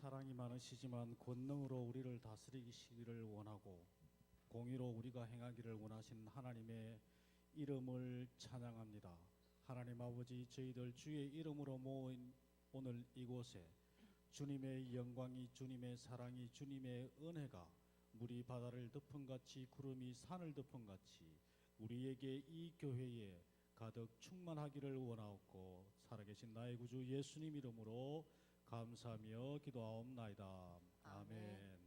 사랑이 많으시지만 권능으로 우리를 다스리시기를 원하고 공의로 우리가 행하기를 원하시는 하나님의 이름을 찬양합니다. 하나님 아버지, 저희들 주의 이름으로 모인 오늘 이곳에 주님의 영광이, 주님의 사랑이, 주님의 은혜가 물이 바다를 덮은같이 구름이 산을 덮은같이 우리에게 이 교회에 가득 충만하기를 원하옵고 살아계신 나의 구주 예수님 이름으로 감사하며 기도하옵나이다. 아멘.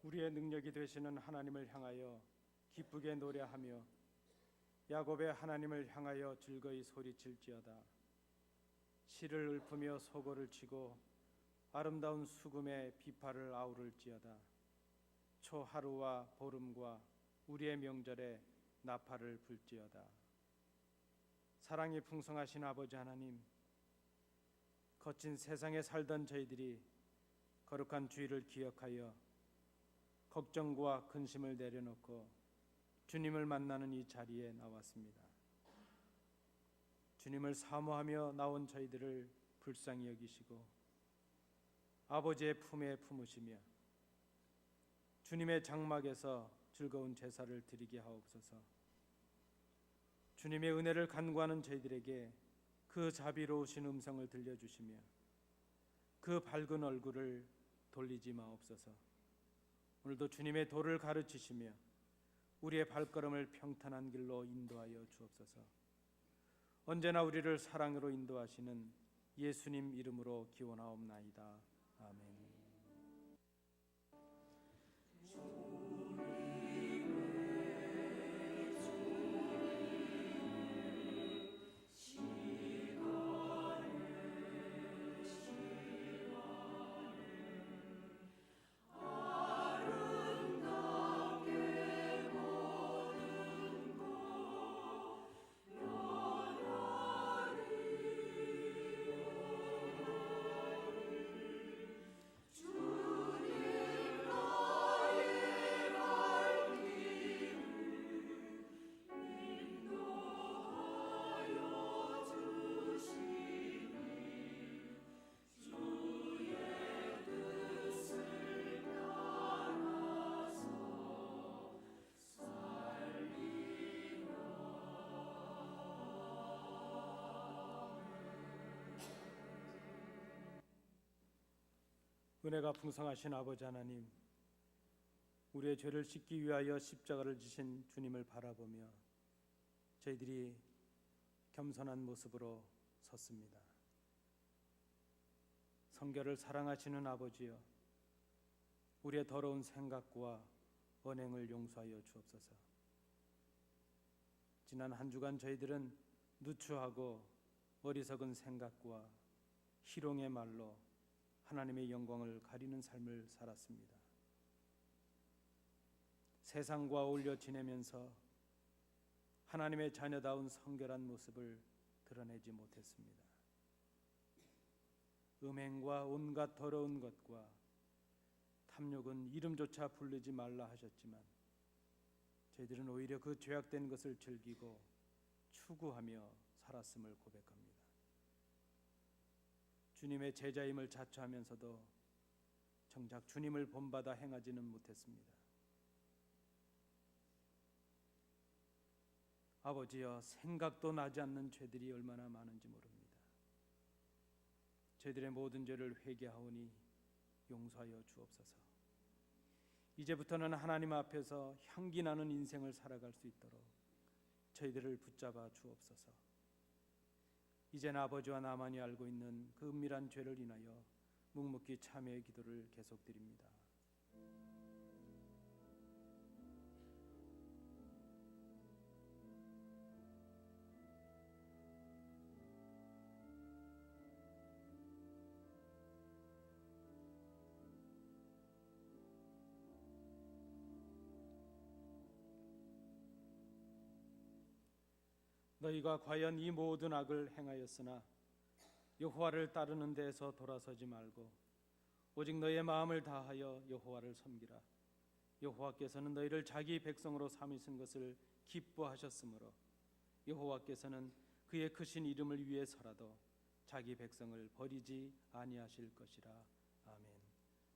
우리의 능력이 되시는 하나님을 향하여 기쁘게 노래하며 야곱의 하나님을 향하여 즐거이 소리칠지어다. 실을 읊으며 소고를 치고 아름다운 수금의 비파를 아우를지어다. 초하루와 보름과 우리의 명절에 나팔을 불지어다. 사랑이 풍성하신 아버지 하나님, 거친 세상에 살던 저희들이 거룩한 주일을 기억하여 걱정과 근심을 내려놓고 주님을 만나는 이 자리에 나왔습니다. 주님을 사모하며 나온 저희들을 불쌍히 여기시고 아버지의 품에 품으시며 주님의 장막에서 즐거운 제사를 드리게 하옵소서. 주님의 은혜를 간구하는 저희들에게 그 자비로우신 음성을 들려주시며 그 밝은 얼굴을 돌리지 마옵소서. 오늘도 주님의 도를 가르치시며 우리의 발걸음을 평탄한 길로 인도하여 주옵소서. 언제나 우리를 사랑으로 인도하시는 예수님 이름으로 기원하옵나이다. 아멘. 은혜가 풍성하신 아버지 하나님, 우리의 죄를 씻기 위하여 십자가를 지신 주님을 바라보며 저희들이 겸손한 모습으로 섰습니다. 성결을 사랑하시는 아버지여, 우리의 더러운 생각과 언행을 용서하여 주옵소서. 지난 한 주간 저희들은 누추하고 어리석은 생각과 희롱의 말로 하나님의 영광을 가리는 삶을 살았습니다. 세상과 어울려 지내면서 하나님의 자녀다운 성결한 모습을 드러내지 못했습니다. 음행과 온갖 더러운 것과 탐욕은 이름조차 부르지 말라 하셨지만 저희들은 오히려 그 죄악된 것을 즐기고 추구하며 살았음을 고백합니다. 주님의 제자임을 자처하면서도 정작 주님을 본받아 행하지는 못했습니다. 아버지여, 생각도 나지 않는 죄들이 얼마나 많은지 모릅니다. 저희들의 모든 죄를 회개하오니 용서하여 주옵소서. 이제부터는 하나님 앞에서 향기 나는 인생을 살아갈 수 있도록 저희들을 붙잡아 주옵소서. 이제는 아버지와 나만이 알고 있는 그 은밀한 죄를 인하여 묵묵히 참회의 기도를 계속드립니다. 너희가 과연 이 모든 악을 행하였으나 여호와를 따르는 데에서 돌아서지 말고 오직 너희의 마음을 다하여 여호와를 섬기라. 여호와께서는 너희를 자기 백성으로 삼으신 것을 기뻐하셨으므로 여호와께서는 그의 크신 이름을 위해서라도 자기 백성을 버리지 아니하실 것이라. 아멘.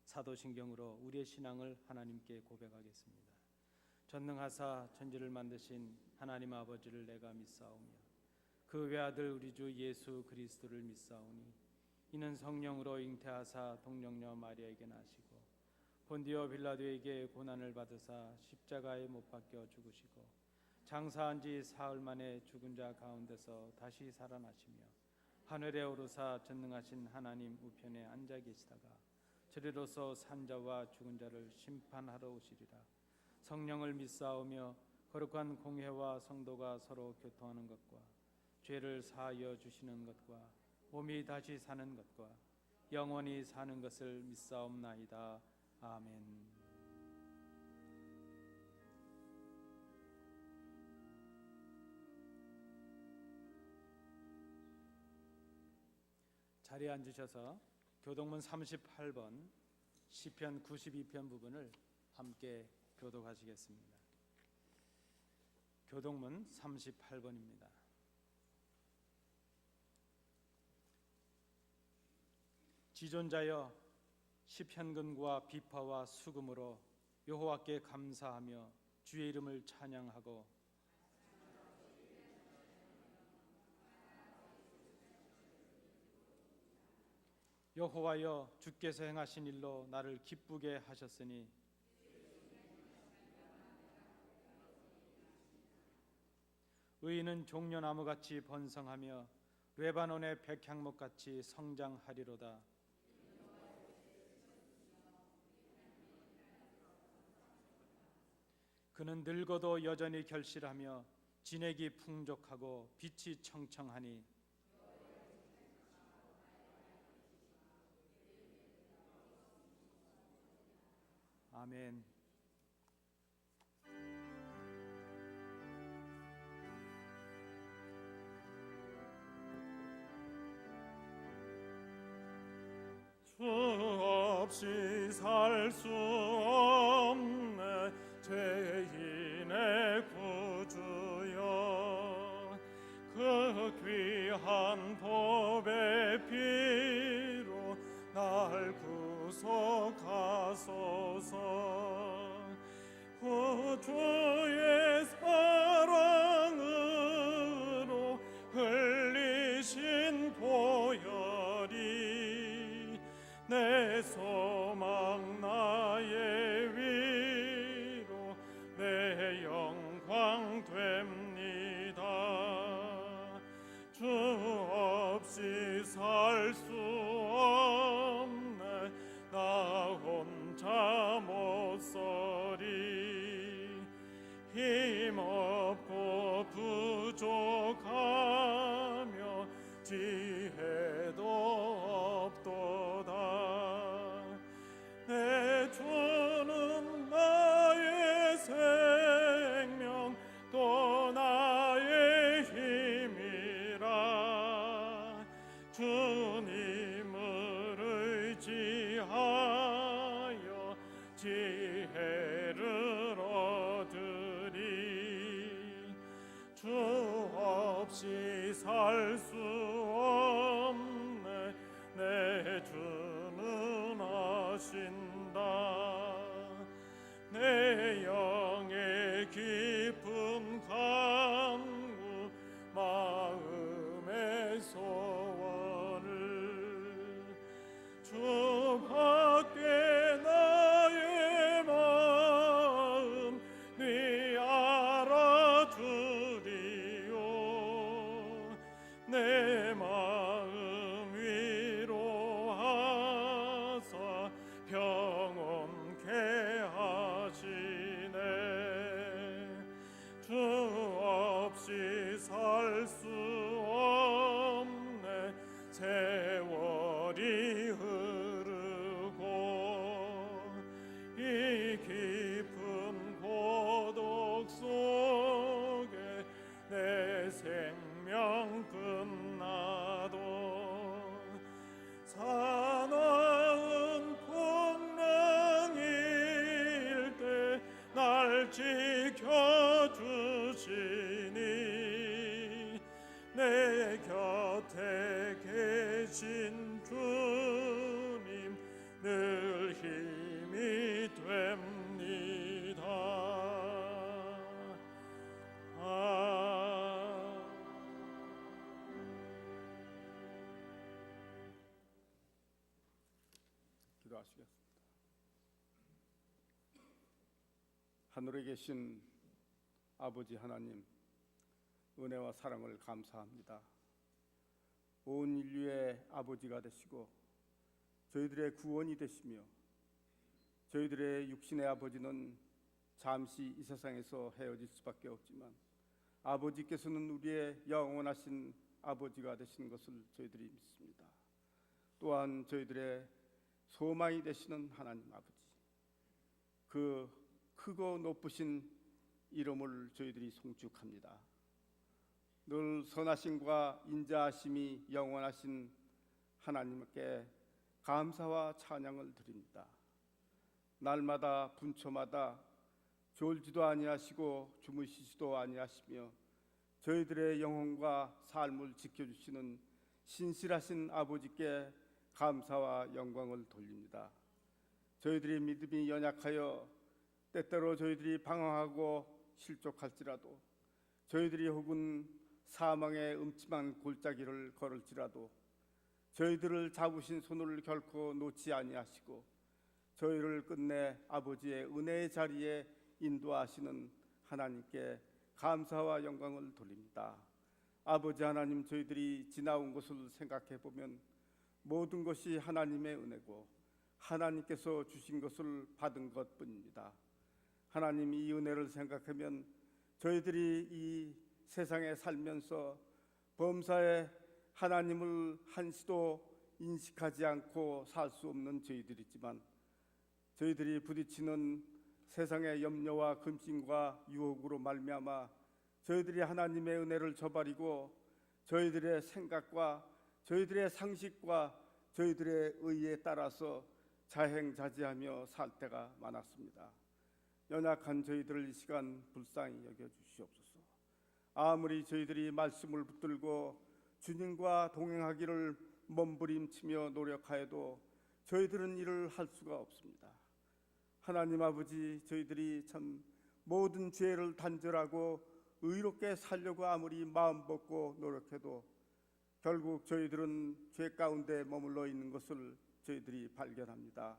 사도신경으로 우리의 신앙을 하나님께 고백하겠습니다. 전능하사 천지를 만드신 하나님 아버지를 내가 믿사오며 그 외아들 우리 주 예수 그리스도를 믿사오니 이는 성령으로 잉태하사 동정녀 마리아에게 나시고 본디오 빌라도에게 고난을 받으사 십자가에 못 박혀 죽으시고 장사한 지 사흘 만에 죽은 자 가운데서 다시 살아나시며 하늘에 오르사 전능하신 하나님 우편에 앉아 계시다가 저리로서 산 자와 죽은 자를 심판하러 오시리라. 성령을 믿사오며 거룩한 공회와 성도가 서로 교통하는 것과 죄를 사하여 주시는 것과 몸이 다시 사는 것과 영원히 사는 것을 믿사옵나이다. 아멘. 자리에 앉으셔서 교동문 38번 시편 92편 부분을 함께 교독하시겠습니다. 교동문 38번입니다. 지존자여, 시편근과 비파와 수금으로 여호와께 감사하며 주의 이름을 찬양하고 여호와여, 주께서 행하신 일로 나를 기쁘게 하셨으니 의인은 종려나무같이 번성하며 레바논의 백향목같이 성장하리로다. 그는 늙어도 여전히 결실하며 진액이 풍족하고 빛이 청청하니 아멘. 주 없이 살 수 없네 죄인의 구주여, 그 귀한 보배 피로 날 구속하소서. 구주의 사랑으로 흘리신 보혈이 내 손 내 영의 깊은 간구 마음의 소원을 주 밖에 나의 마음 네 알아주리요 내 마음 위로하사 평온케 하시네 주 없이 살 수 없네 세월이 흐르고 이 깊은 고독 속에 내 생명 끝나도 사나운 풍랑일 때 날 지켜주시니 내 곁에 계신 주님 늘 힘이 됩니다. 기도하시겠습니다. 하늘에 계신 아버지 하나님, 은혜와 사랑을 감사합니다. 온 인류의 아버지가 되시고 저희들의 구원이 되시며 저희들의 육신의 아버지는 잠시 이 세상에서 헤어질 수밖에 없지만 아버지께서는 우리의 영원하신 아버지가 되시는 것을 저희들이 믿습니다. 또한 저희들의 소망이 되시는 하나님 아버지, 그 크고 높으신 이름을 저희들이 송축합니다. 늘 선하심과 인자하심이 영원하신 하나님께 감사와 찬양을 드립니다. 날마다 분초마다 졸지도 아니하시고 주무시지도 아니하시며 저희들의 영혼과 삶을 지켜주시는 신실하신 아버지께 감사와 영광을 돌립니다. 저희들의 믿음이 연약하여 때때로 저희들이 방황하고 실족할지라도 저희들이 혹은 사망의 음침한 골짜기를 걸을지라도 저희들을 잡으신 손을 결코 놓지 아니하시고 저희를 끝내 아버지의 은혜의 자리에 인도하시는 하나님께 감사와 영광을 돌립니다. 아버지 하나님, 저희들이 지나온 것을 생각해 보면 모든 것이 하나님의 은혜고 하나님께서 주신 것을 받은 것뿐입니다. 하나님, 이 은혜를 생각하면 저희들이 이 세상에 살면서 범사에 하나님을 한시도 인식하지 않고 살 수 없는 저희들이지만 저희들이 부딪히는 세상의 염려와 근심과 유혹으로 말미암아 저희들이 하나님의 은혜를 저버리고 저희들의 생각과 저희들의 상식과 저희들의 의에 따라서 자행자지하며 살 때가 많았습니다. 연약한 저희들을 이 시간 불쌍히 여겨주시옵소서. 아무리 저희들이 말씀을 붙들고 주님과 동행하기를 몸부림치며 노력하여도 저희들은 이를 할 수가 없습니다. 하나님 아버지, 저희들이 참 모든 죄를 단절하고 의롭게 살려고 아무리 마음 먹고 노력해도 결국 저희들은 죄 가운데 머물러 있는 것을 저희들이 발견합니다.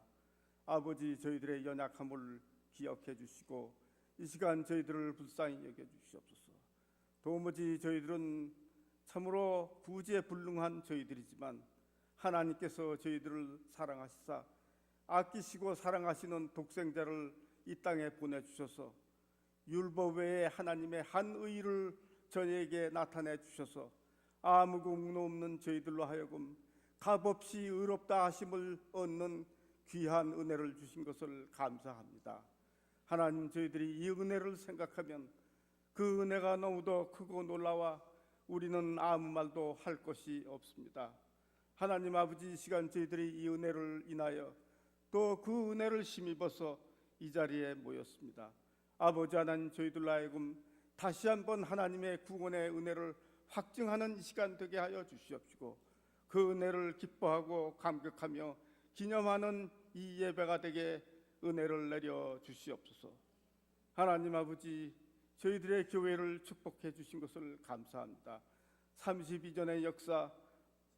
아버지, 저희들의 연약함을 기억해 주시고 이 시간 저희들을 불쌍히 여겨 주시옵소서. 도무지 저희들은 참으로 구제에 불능한 저희들이지만 하나님께서 저희들을 사랑하시사 아끼시고 사랑하시는 독생자를 이 땅에 보내주셔서 율법 외에 하나님의 한 의를 저희에게 나타내 주셔서 아무 공로 없는 저희들로 하여금 값없이 의롭다 하심을 얻는 귀한 은혜를 주신 것을 감사합니다. 하나님, 저희들이 이 은혜를 생각하면 그 은혜가 너무도 크고 놀라워 우리는 아무 말도 할 것이 없습니다. 하나님 아버지, 이 시간 저희들이 이 은혜를 인하여 또 그 은혜를 힘입어서 이 자리에 모였습니다. 아버지 하나님, 저희들로 하여금 다시 한번 하나님의 구원의 은혜를 확증하는 이 시간 되게 하여 주시옵시고 그 은혜를 기뻐하고 감격하며 기념하는 이 예배가 되게 은혜를 내려 주시옵소서. 하나님 아버지, 저희들의 교회를 축복해 주신 것을 감사합니다. 32전의 역사,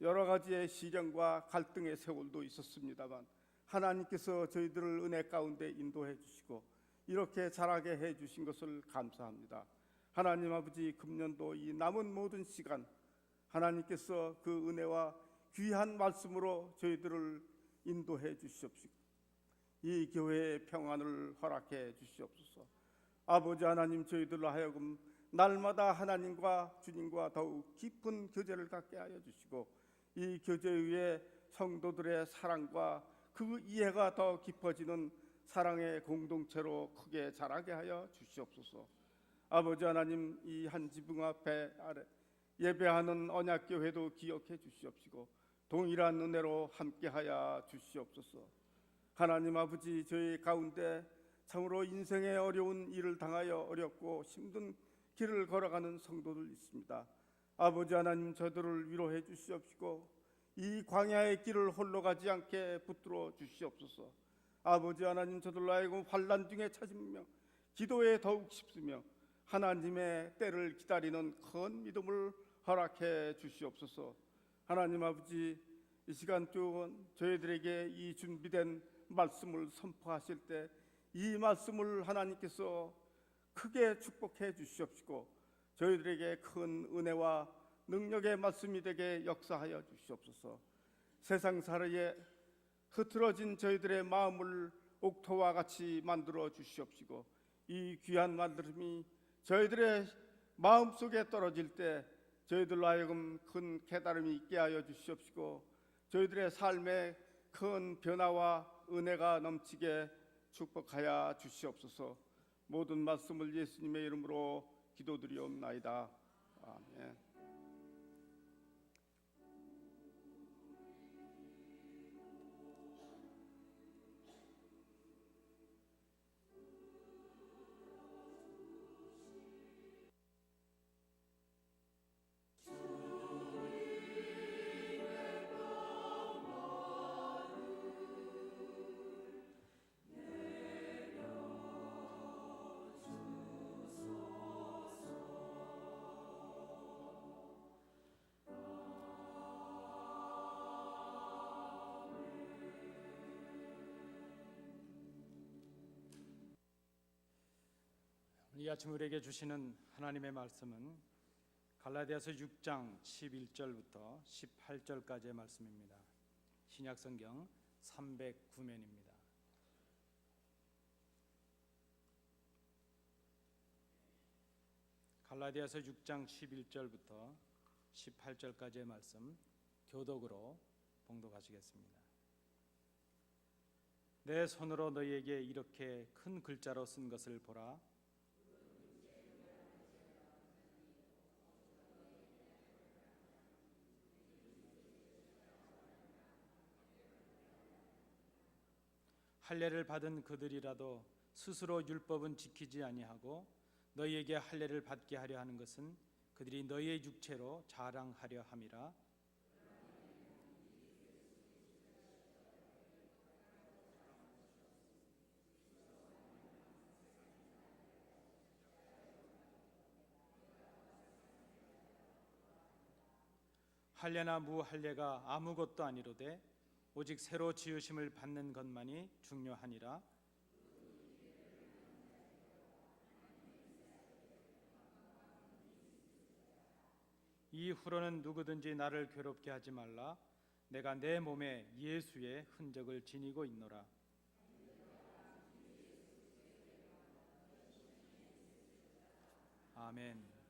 여러 가지의 시련과 갈등의 세월도 있었습니다만 하나님께서 저희들을 은혜 가운데 인도해 주시고 이렇게 자라게 해 주신 것을 감사합니다. 하나님 아버지, 금년도 이 남은 모든 시간 하나님께서 그 은혜와 귀한 말씀으로 저희들을 인도해 주시옵시고 이 교회의 평안을 허락해 주시옵소서. 아버지 하나님, 저희들로 하여금 날마다 하나님과 주님과 더욱 깊은 교제를 갖게 하여 주시고 이 교제 위에 성도들의 사랑과 그 이해가 더 깊어지는 사랑의 공동체로 크게 자라게 하여 주시옵소서. 아버지 하나님, 이 한 지붕 앞에 아래 예배하는 언약교회도 기억해 주시옵시고 동일한 은혜로 함께하여 주시옵소서. 하나님 아버지, 저희 가운데 참으로 인생의 어려운 일을 당하여 어렵고 힘든 길을 걸어가는 성도들 있습니다. 아버지 하나님, 저들을 위로해 주시옵시고 이 광야의 길을 홀로 가지 않게 붙들어 주시옵소서. 아버지 하나님, 저들로 하여금 환난 중에 찾으며 기도에 더욱 힘쓰며 하나님의 때를 기다리는 큰 믿음을 허락해 주시옵소서. 하나님 아버지, 이 시간 동안 저희들에게 이 준비된 말씀을 선포하실 때 이 말씀을 하나님께서 크게 축복해 주시옵시고 저희들에게 큰 은혜와 능력의 말씀이 되게 역사하여 주시옵소서. 세상살이에 흐트러진 저희들의 마음을 옥토와 같이 만들어 주시옵시고 이 귀한 말씀이 저희들의 마음속에 떨어질 때 저희들로 하여금 큰 깨달음이 있게 하여 주시옵시고 저희들의 삶에 큰 변화와 은혜가 넘치게 축복하여 주시옵소서. 모든 말씀을 예수님의 이름으로 기도드리옵나이다. 아멘. 이 아침 우리에게 주시는 하나님의 말씀은 갈라디아서 6장 11절부터 18절까지의 말씀입니다. 신약성경 309면입니다. 갈라디아서 6장 11절부터 18절까지의 말씀 교독으로 봉독하시겠습니다. 내 손으로 너희에게 이렇게 큰 글자로 쓴 것을 보라. 할례를 받은 그들이라도 스스로 율법은 지키지 아니하고 너희에게 할례를 받게 하려 하는 것은 그들이 너희의 육체로 자랑하려 함이라. 할례나 무할례가 아무것도 아니로되 오직 새로 지으심을 받는 것만이 중요하니라. 이후로는 누구든지 나를 괴롭게 하지 말라. 내가 내 몸에 예수의 흔적을 지니고 있노라. 아멘.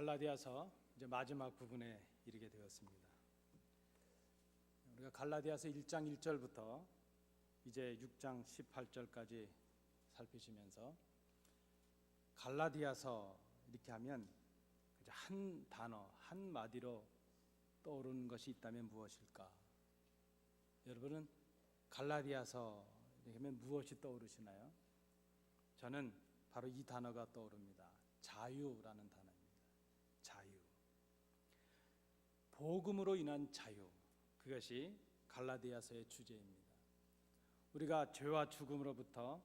갈라디아서 이제 마지막 부분에 이르게 되었습니다. 우리가 갈라디아서 1장 1절부터 이제 6장 18절까지 살피시면서 갈라디아서 이렇게 하면 한 단어, 한 마디로 떠오르는 것이 있다면 무엇일까? 여러분은 갈라디아서 이렇게 하면 무엇이 떠오르시나요? 저는 바로 이 단어가 떠오릅니다. 자유라는 단어입니다. 자유. 복음으로 인한 자유. 그것이 갈라디아서의 주제입니다. 우리가 죄와 죽음으로부터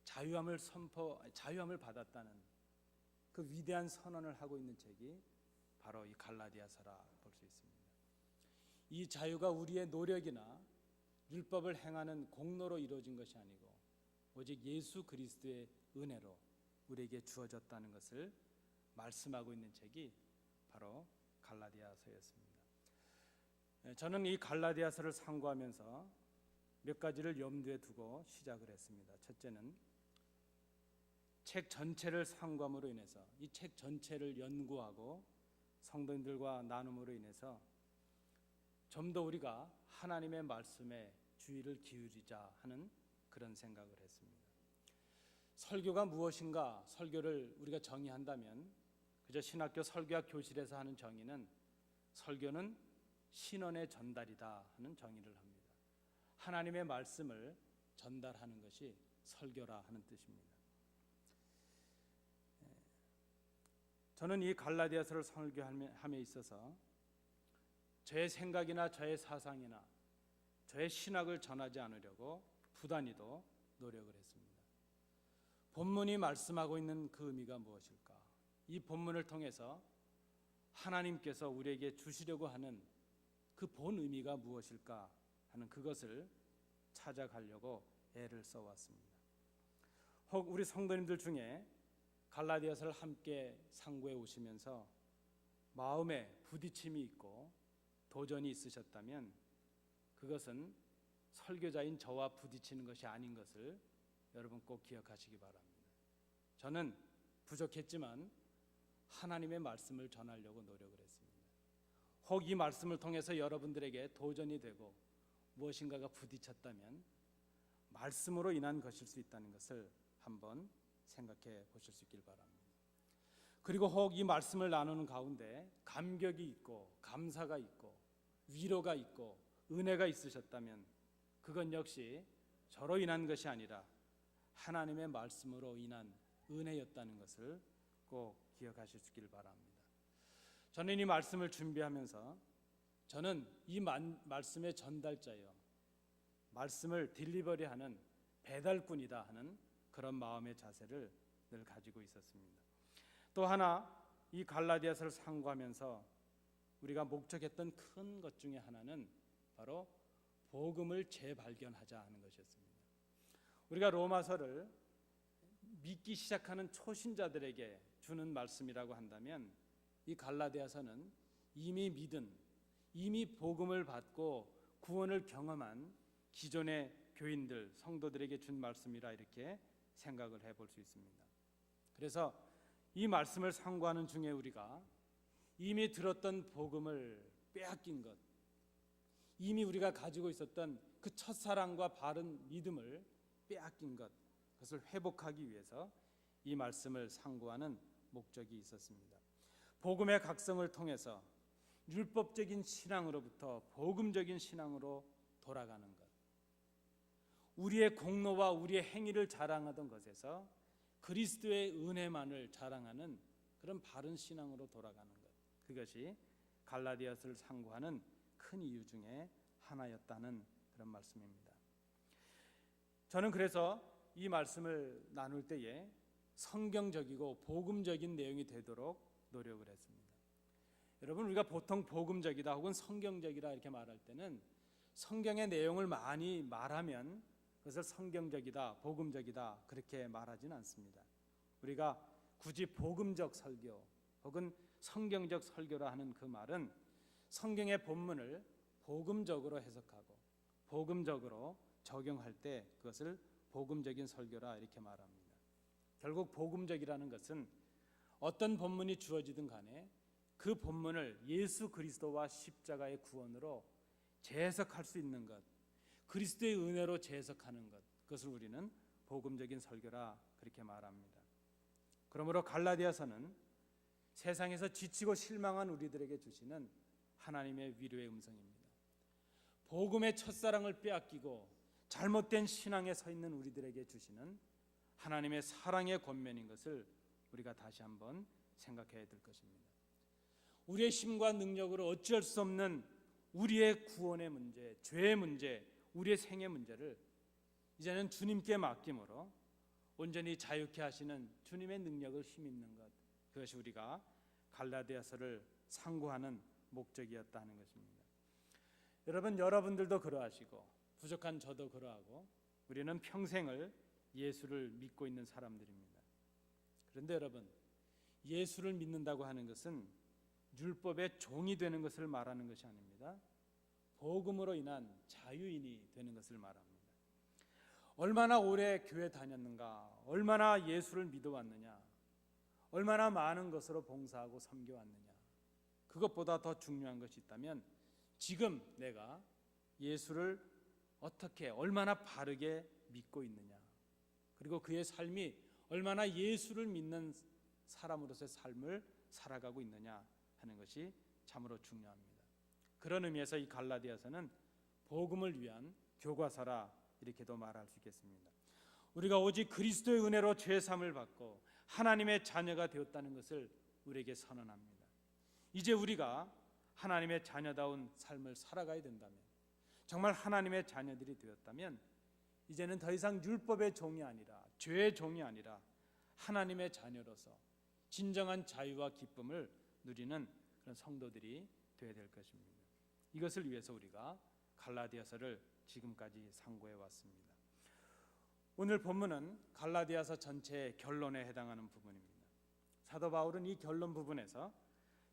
자유함을 받았다는 그 위대한 선언을 하고 있는 책이 바로 이 갈라디아서라 볼 수 있습니다. 이 자유가 우리의 노력이나 율법을 행하는 공로로 이루어진 것이 아니고 오직 예수 그리스도의 은혜로 우리에게 주어졌다는 것을 말씀하고 있는 책이 바로 갈라디아서였습니다. 저는 이 갈라디아서를 상고하면서 몇 가지를 염두에 두고 시작을 했습니다. 첫째는 책 전체를 상고함으로 인해서 이 책 전체를 연구하고 성도님들과 나눔으로 인해서 좀 더 우리가 하나님의 말씀에 주의를 기울이자 하는 그런 생각을 했습니다. 설교가 무엇인가 설교를 우리가 정의한다면 그저 신학교 설교학 교실에서 하는 정의는 설교는 신언의 전달이다 하는 정의를 합니다. 하나님의 말씀을 전달하는 것이 설교라 하는 뜻입니다. 저는 이 갈라디아서를 설교함에 있어서 저의 생각이나 저의 사상이나 저의 신학을 전하지 않으려고 부단히도 노력을 했습니다. 본문이 말씀하고 있는 그 의미가 무엇일까? 이 본문을 통해서 하나님께서 우리에게 주시려고 하는 그 본 의미가 무엇일까 하는 그것을 찾아가려고 애를 써왔습니다. 혹 우리 성도님들 중에 갈라디아서를 함께 상고해 오시면서 마음에 부딪힘이 있고 도전이 있으셨다면 그것은 설교자인 저와 부딪히는 것이 아닌 것을 여러분 꼭 기억하시기 바랍니다. 저는 부족했지만 하나님의 말씀을 전하려고 노력을 했습니다. 혹 이 말씀을 통해서 여러분들에게 도전이 되고 무엇인가가 부딪혔다면 말씀으로 인한 것일 수 있다는 것을 한번 생각해 보실 수 있길 바랍니다. 그리고 혹 이 말씀을 나누는 가운데 감격이 있고 감사가 있고 위로가 있고 은혜가 있으셨다면 그건 역시 저로 인한 것이 아니라 하나님의 말씀으로 인한 은혜였다는 것을 꼭 기억하실 수 있길 바랍니다. 저는 이 말씀을 준비하면서 저는 이 말씀의 전달자요, 말씀을 딜리버리하는 배달꾼이다 하는 그런 마음의 자세를 늘 가지고 있었습니다. 또 하나 이 갈라디아서를 상고하면서 우리가 목적했던 큰 것 중에 하나는 바로 복음을 재발견하자 하는 것이었습니다. 우리가 로마서를 믿기 시작하는 초신자들에게 주는 말씀이라고 한다면 이 갈라디아서는 이미 믿은, 이미 복음을 받고 구원을 경험한 기존의 교인들, 성도들에게 준 말씀이라 이렇게 생각을 해볼 수 있습니다. 그래서 이 말씀을 상고하는 중에 우리가 이미 들었던 복음을 빼앗긴 것, 이미 우리가 가지고 있었던 그 첫사랑과 바른 믿음을 빼앗긴 것, 그것을 회복하기 위해서 이 말씀을 상고하는 목적이 있었습니다. 복음의 각성을 통해서 율법적인 신앙으로부터 복음적인 신앙으로 돌아가는 것, 우리의 공로와 우리의 행위를 자랑하던 것에서 그리스도의 은혜만을 자랑하는 그런 바른 신앙으로 돌아가는 것, 그것이 갈라디아서를 상고하는 큰 이유 중에 하나였다는 그런 말씀입니다. 저는 그래서 이 말씀을 나눌 때에 성경적이고 복음적인 내용이 되도록 노력을 했습니다. 여러분, 우리가 보통 복음적이다 혹은 성경적이다 이렇게 말할 때는 성경의 내용을 많이 말하면 그것을 성경적이다, 복음적이다 그렇게 말하지는 않습니다. 우리가 굳이 복음적 설교 혹은 성경적 설교라 하는 그 말은 성경의 본문을 복음적으로 해석하고 복음적으로 적용할 때 그것을 복음적인 설교라 이렇게 말합니다. 결국 복음적이라는 것은 어떤 본문이 주어지든 간에 그 본문을 예수 그리스도와 십자가의 구원으로 재해석할 수 있는 것, 그리스도의 은혜로 재해석하는 것, 그것을 우리는 복음적인 설교라 그렇게 말합니다. 그러므로 갈라디아서는 세상에서 지치고 실망한 우리들에게 주시는 하나님의 위로의 음성입니다. 복음의 첫사랑을 빼앗기고 잘못된 신앙에 서 있는 우리들에게 주시는 하나님의 사랑의 권면인 것을 우리가 다시 한번 생각해야 될 것입니다. 우리의 힘과 능력으로 어찌할 수 없는 우리의 구원의 문제, 죄의 문제, 우리의 생의 문제를 이제는 주님께 맡김으로 온전히 자유케 하시는 주님의 능력을 힘입는 것, 그것이 우리가 갈라디아서를 상고하는 목적이었다 하는 것입니다. 여러분들도 그러하시고 부족한 저도 그러하고 우리는 평생을 예수를 믿고 있는 사람들입니다. 그런데 여러분, 예수를 믿는다고 하는 것은 율법의 종이 되는 것을 말하는 것이 아닙니다. 복음으로 인한 자유인이 되는 것을 말합니다. 얼마나 오래 교회 다녔는가, 얼마나 예수를 믿어왔느냐, 얼마나 많은 것으로 봉사하고 섬겨왔느냐, 그것보다 더 중요한 것이 있다면 지금 내가 예수를 어떻게 얼마나 바르게 믿고 있느냐, 그리고 그의 삶이 얼마나 예수를 믿는 사람으로서의 삶을 살아가고 있느냐 하는 것이 참으로 중요합니다. 그런 의미에서 이 갈라디아서는 복음을 위한 교과서라 이렇게도 말할 수 있겠습니다. 우리가 오직 그리스도의 은혜로 죄 사함을 받고 하나님의 자녀가 되었다는 것을 우리에게 선언합니다. 이제 우리가 하나님의 자녀다운 삶을 살아가야 된다면, 정말 하나님의 자녀들이 되었다면 이제는 더 이상 율법의 종이 아니라, 죄의 종이 아니라 하나님의 자녀로서 진정한 자유와 기쁨을 누리는 그런 성도들이 되어야 될 것입니다. 이것을 위해서 우리가 갈라디아서를 지금까지 상고해 왔습니다. 오늘 본문은 갈라디아서 전체의 결론에 해당하는 부분입니다. 사도 바울은 이 결론 부분에서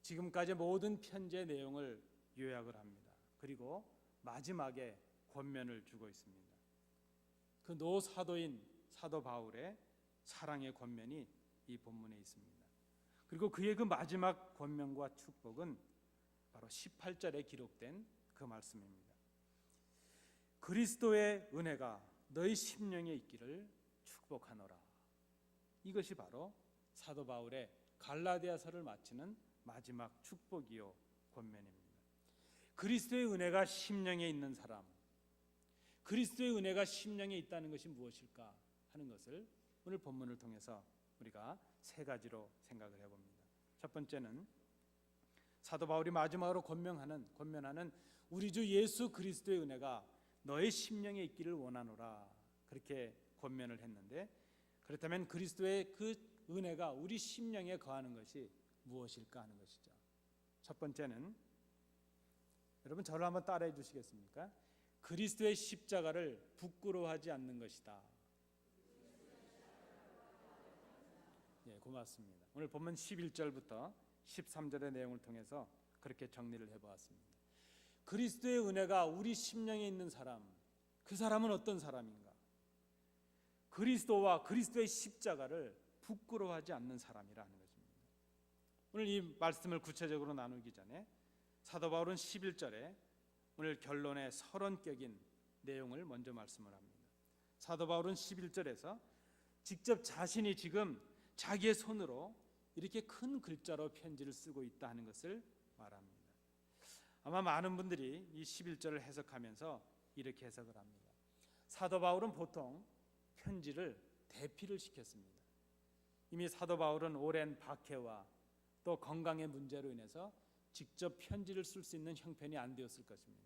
지금까지 모든 편지의 내용을 요약을 합니다. 그리고 마지막에 권면을 주고 있습니다. 그 노사도인 사도 바울의 사랑의 권면이 이 본문에 있습니다. 그리고 그의 그 마지막 권면과 축복은 바로 18절에 기록된 그 말씀입니다. 그리스도의 은혜가 너희 심령에 있기를 축복하노라. 이것이 바로 사도 바울의 갈라디아서를 마치는 마지막 축복이요 권면입니다. 그리스도의 은혜가 심령에 있는 사람, 그리스도의 은혜가 심령에 있다는 것이 무엇일까 하는 것을 오늘 본문을 통해서 우리가 세 가지로 생각을 해봅니다. 첫 번째는 사도 바울이 마지막으로 권면하는 우리 주 예수 그리스도의 은혜가 너의 심령에 있기를 원하노라, 그렇게 권면을 했는데, 그렇다면 그리스도의 그 은혜가 우리 심령에 거하는 것이 무엇일까 하는 것이죠. 첫 번째는, 여러분 저를 한번 따라해 주시겠습니까? 그리스도의 십자가를 부끄러워하지 않는 것이다. 예, 고맙습니다. 오늘 본문 11절부터 13절의 내용을 통해서 그렇게 정리를 해보았습니다. 그리스도의 은혜가 우리 심령에 있는 사람, 그 사람은 어떤 사람인가? 그리스도와 그리스도의 십자가를 부끄러워하지 않는 사람이라는 것입니다. 오늘 이 말씀을 구체적으로 나누기 전에 사도 바울은 11절에 오늘 결론의 서론격인 내용을 먼저 말씀을 합니다. 사도 바울은 11절에서 직접 자신이 지금 자기의 손으로 이렇게 큰 글자로 편지를 쓰고 있다 하는 것을 말합니다. 아마 많은 분들이 이 11절을 해석하면서 이렇게 해석을 합니다. 사도 바울은 보통 편지를 대피를 시켰습니다. 이미 사도 바울은 오랜 박해와 또 건강의 문제로 인해서 직접 편지를 쓸 수 있는 형편이 안 되었을 것입니다.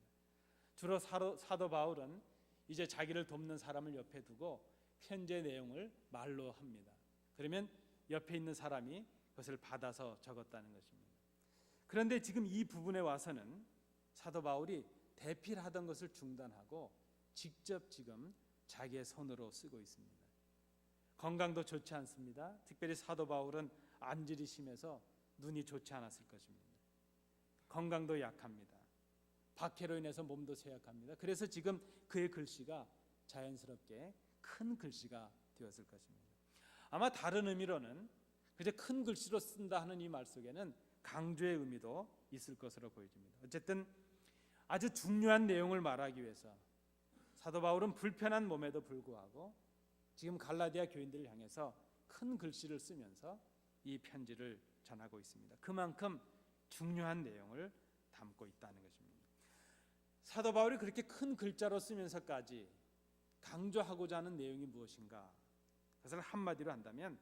주로 사도 바울은 이제 자기를 돕는 사람을 옆에 두고 편지의 내용을 말로 합니다. 그러면 옆에 있는 사람이 그것을 받아서 적었다는 것입니다. 그런데 지금 이 부분에 와서는 사도 바울이 대필 하던 것을 중단하고 직접 지금 자기의 손으로 쓰고 있습니다. 건강도 좋지 않습니다. 특별히 사도 바울은 안질이 심해서 눈이 좋지 않았을 것입니다. 건강도 약합니다. 박해로 인해서 몸도 쇠약합니다. 그래서 지금 그의 글씨가 자연스럽게 큰 글씨가 되었을 것입니다. 아마 다른 의미로는 그저 큰 글씨로 쓴다 하는 이 말 속에는 강조의 의미도 있을 것으로 보여집니다. 어쨌든 아주 중요한 내용을 말하기 위해서 사도 바울은 불편한 몸에도 불구하고 지금 갈라디아 교인들을 향해서 큰 글씨를 쓰면서 이 편지를 전하고 있습니다. 그만큼 중요한 내용을 담고 있다는 것입니다. 사도 바울이 그렇게 큰 글자로 쓰면서까지 강조하고자 하는 내용이 무엇인가? 그것을 한마디로 한다면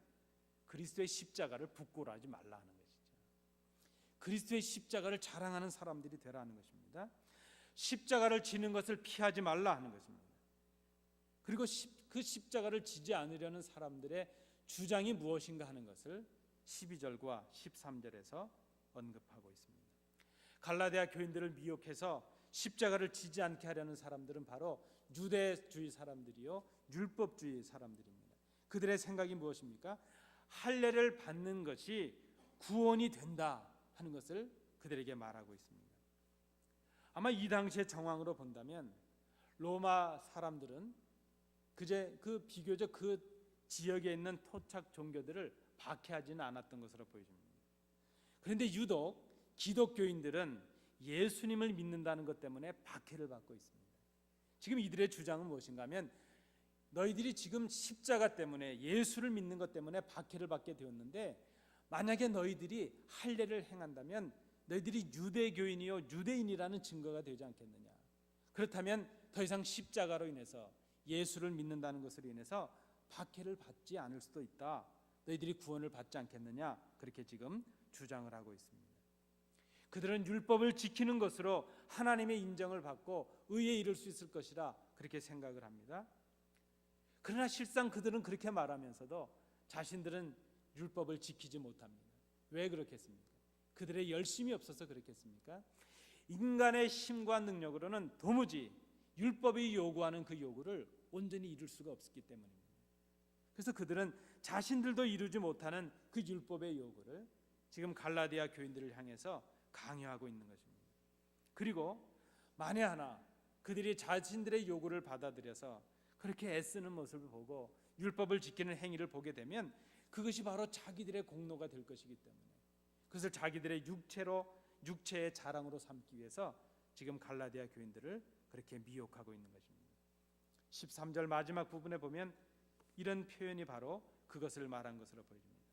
그리스도의 십자가를 부끄러워 하지 말라 하는 것이죠. 그리스도의 십자가를 자랑하는 사람들이 되라는 것입니다. 십자가를 지는 것을 피하지 말라 하는 것입니다. 그리고 그 십자가를 지지 않으려는 사람들의 주장이 무엇인가 하는 것을 12절과 13절에서 언급하고 있습니다. 갈라디아 교인들을 미혹해서 십자가를 지지 않게 하려는 사람들은 바로 유대주의 사람들이요, 율법주의 사람들입니다. 그들의 생각이 무엇입니까? 할례를 받는 것이 구원이 된다 하는 것을 그들에게 말하고 있습니다. 아마 이 당시의 정황으로 본다면 로마 사람들은 그제 비교적 그 지역에 있는 토착 종교들을 박해하지는 않았던 것으로 보여집니다. 그런데 유독 기독교인들은 예수님을 믿는다는 것 때문에 박해를 받고 있습니다. 지금 이들의 주장은 무엇인가 하면 너희들이 지금 십자가 때문에 예수를 믿는 것 때문에 박해를 받게 되었는데 만약에 너희들이 할례를 행한다면 너희들이 유대교인이요 유대인이라는 증거가 되지 않겠느냐. 그렇다면 더 이상 십자가로 인해서 예수를 믿는다는 것으로 인해서 박해를 받지 않을 수도 있다. 너희들이 구원을 받지 않겠느냐. 그렇게 지금 주장을 하고 있습니다. 그들은 율법을 지키는 것으로 하나님의 인정을 받고 의에 이를 수 있을 것이라 그렇게 생각을 합니다. 그러나 실상 그들은 그렇게 말하면서도 자신들은 율법을 지키지 못합니다. 왜 그렇겠습니까? 그들의 열심이 없어서 그렇겠습니까? 인간의 힘과 능력으로는 도무지 율법이 요구하는 그 요구를 온전히 이룰 수가 없기 때문입니다. 그래서 그들은 자신들도 이루지 못하는 그 율법의 요구를 지금 갈라디아 교인들을 향해서 강요하고 있는 것입니다. 그리고 만에 하나 그들이 자신들의 요구를 받아들여서 그렇게 애쓰는 모습을 보고 율법을 지키는 행위를 보게 되면 그것이 바로 자기들의 공로가 될 것이기 때문에 그것을 자기들의 육체의 자랑으로 삼기 위해서 지금 갈라디아 교인들을 그렇게 미혹하고 있는 것입니다. 13절 마지막 부분에 보면 이런 표현이 바로 그것을 말한 것으로 보여집니다.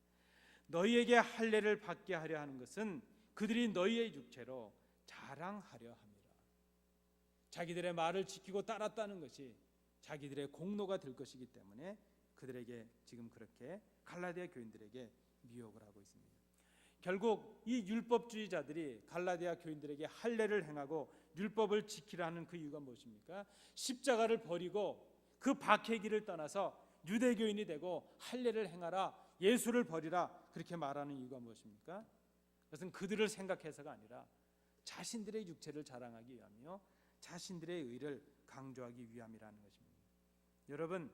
너희에게 할례를 받게 하려 하는 것은 그들이 너희의 육체로 자랑하려 함이라. 자기들의 말을 지키고 따랐다는 것이 자기들의 공로가 될 것이기 때문에 그들에게 지금 그렇게 갈라디아 교인들에게 미혹을 하고 있습니다. 결국 이 율법주의자들이 갈라디아 교인들에게 할례를 행하고 율법을 지키라는 그 이유가 무엇입니까? 십자가를 버리고 그 박해기를 떠나서 유대교인이 되고 할례를 행하라, 예수를 버리라 그렇게 말하는 이유가 무엇입니까? 그것은 그들을 생각해서가 아니라 자신들의 육체를 자랑하기 위함이요 자신들의 의를 강조하기 위함이라는 것입니다. 여러분,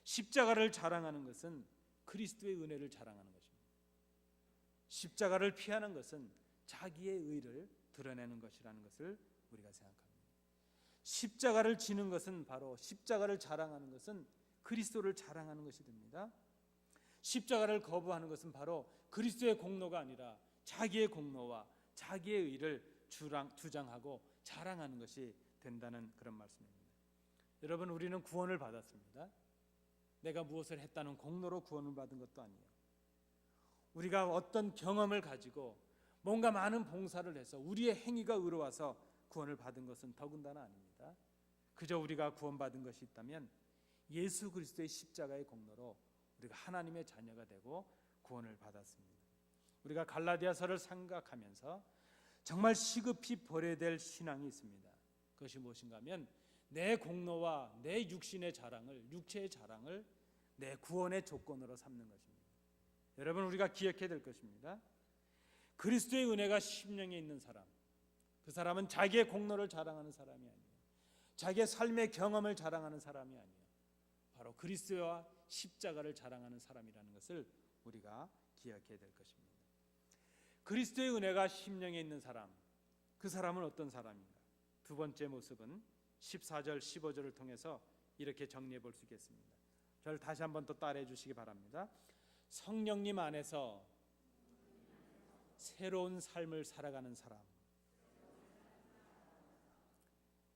십자가를 자랑하는 것은 그리스도의 은혜를 자랑하는 것입니다. 십자가를 피하는 것은 자기의 의를 드러내는 것이라는 것을 우리가 생각합니다. 십자가를 지는 것은 바로 십자가를 자랑하는 것은 그리스도를 자랑하는 것이 됩니다. 십자가를 거부하는 것은 바로 그리스도의 공로가 아니라 자기의 공로와 자기의 의를 주장하고 자랑하는 것이 된다는 그런 말씀입니다. 여러분, 우리는 구원을 받았습니다. 내가 무엇을 했다는 공로로 구원을 받은 것도 아니에요. 우리가 어떤 경험을 가지고 뭔가 많은 봉사를 해서 우리의 행위가 의로워서 구원을 받은 것은 더군다나 아닙니다. 그저 우리가 구원받은 것이 있다면 예수 그리스도의 십자가의 공로로 우리가 하나님의 자녀가 되고 구원을 받았습니다. 우리가 갈라디아서를 생각하면서 정말 시급히 버려야 될 신앙이 있습니다. 그것이 무엇인가 하면 내 공로와 내 육체의 자랑을 내 구원의 조건으로 삼는 것입니다. 여러분, 우리가 기억해야 될 것입니다. 그리스도의 은혜가 심령에 있는 사람, 그 사람은 자기의 공로를 자랑하는 사람이 아니에요. 자기의 삶의 경험을 자랑하는 사람이 아니에요. 바로 그리스도와 십자가를 자랑하는 사람이라는 것을 우리가 기억해야 될 것입니다. 그리스도의 은혜가 심령에 있는 사람, 그 사람은 어떤 사람인가? 두 번째 모습은 14절, 15절을 통해서 이렇게 정리해 볼 수 있겠습니다. 저를 다시 한번 또 따라해 주시기 바랍니다. 성령님 안에서 새로운 삶을 살아가는 사람.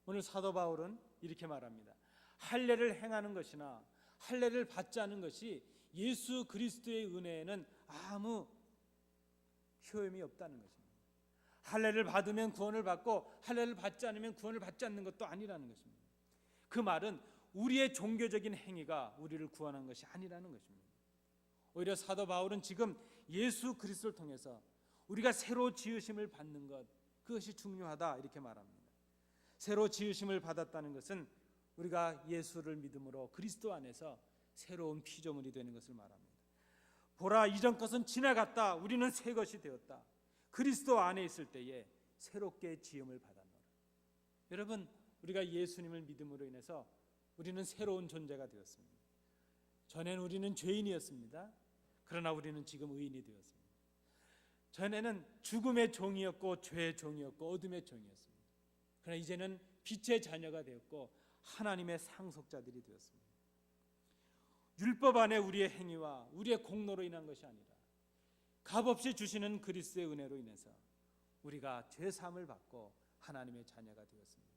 오늘 사도 바울은 이렇게 말합니다. 할례를 행하는 것이나 할례를 받지 않은 것이 예수 그리스도의 은혜에는 아무 효험이 없다는 것입니다. 할례를 받으면 구원을 받고 할례를 받지 않으면 구원을 받지 않는 것도 아니라는 것입니다. 그 말은 우리의 종교적인 행위가 우리를 구원한 것이 아니라는 것입니다. 오히려 사도 바울은 지금 예수 그리스도를 통해서 우리가 새로 지으심을 받는 것, 그것이 중요하다 이렇게 말합니다. 새로 지으심을 받았다는 것은 우리가 예수를 믿음으로 그리스도 안에서 새로운 피조물이 되는 것을 말합니다. 보라, 이전 것은 지나갔다. 우리는 새 것이 되었다. 그리스도 안에 있을 때에 새롭게 지음을 받았노라. 여러분, 우리가 예수님을 믿음으로 인해서 우리는 새로운 존재가 되었습니다. 전에는 우리는 죄인이었습니다. 그러나 우리는 지금 의인이 되었습니다. 전에는 죽음의 종이었고 죄의 종이었고 어둠의 종이었습니다. 그러나 이제는 빛의 자녀가 되었고 하나님의 상속자들이 되었습니다. 율법 안에 우리의 행위와 우리의 공로로 인한 것이 아니라 값없이 주시는 그리스도의 은혜로 인해서 우리가 죄 사함을 받고 하나님의 자녀가 되었습니다.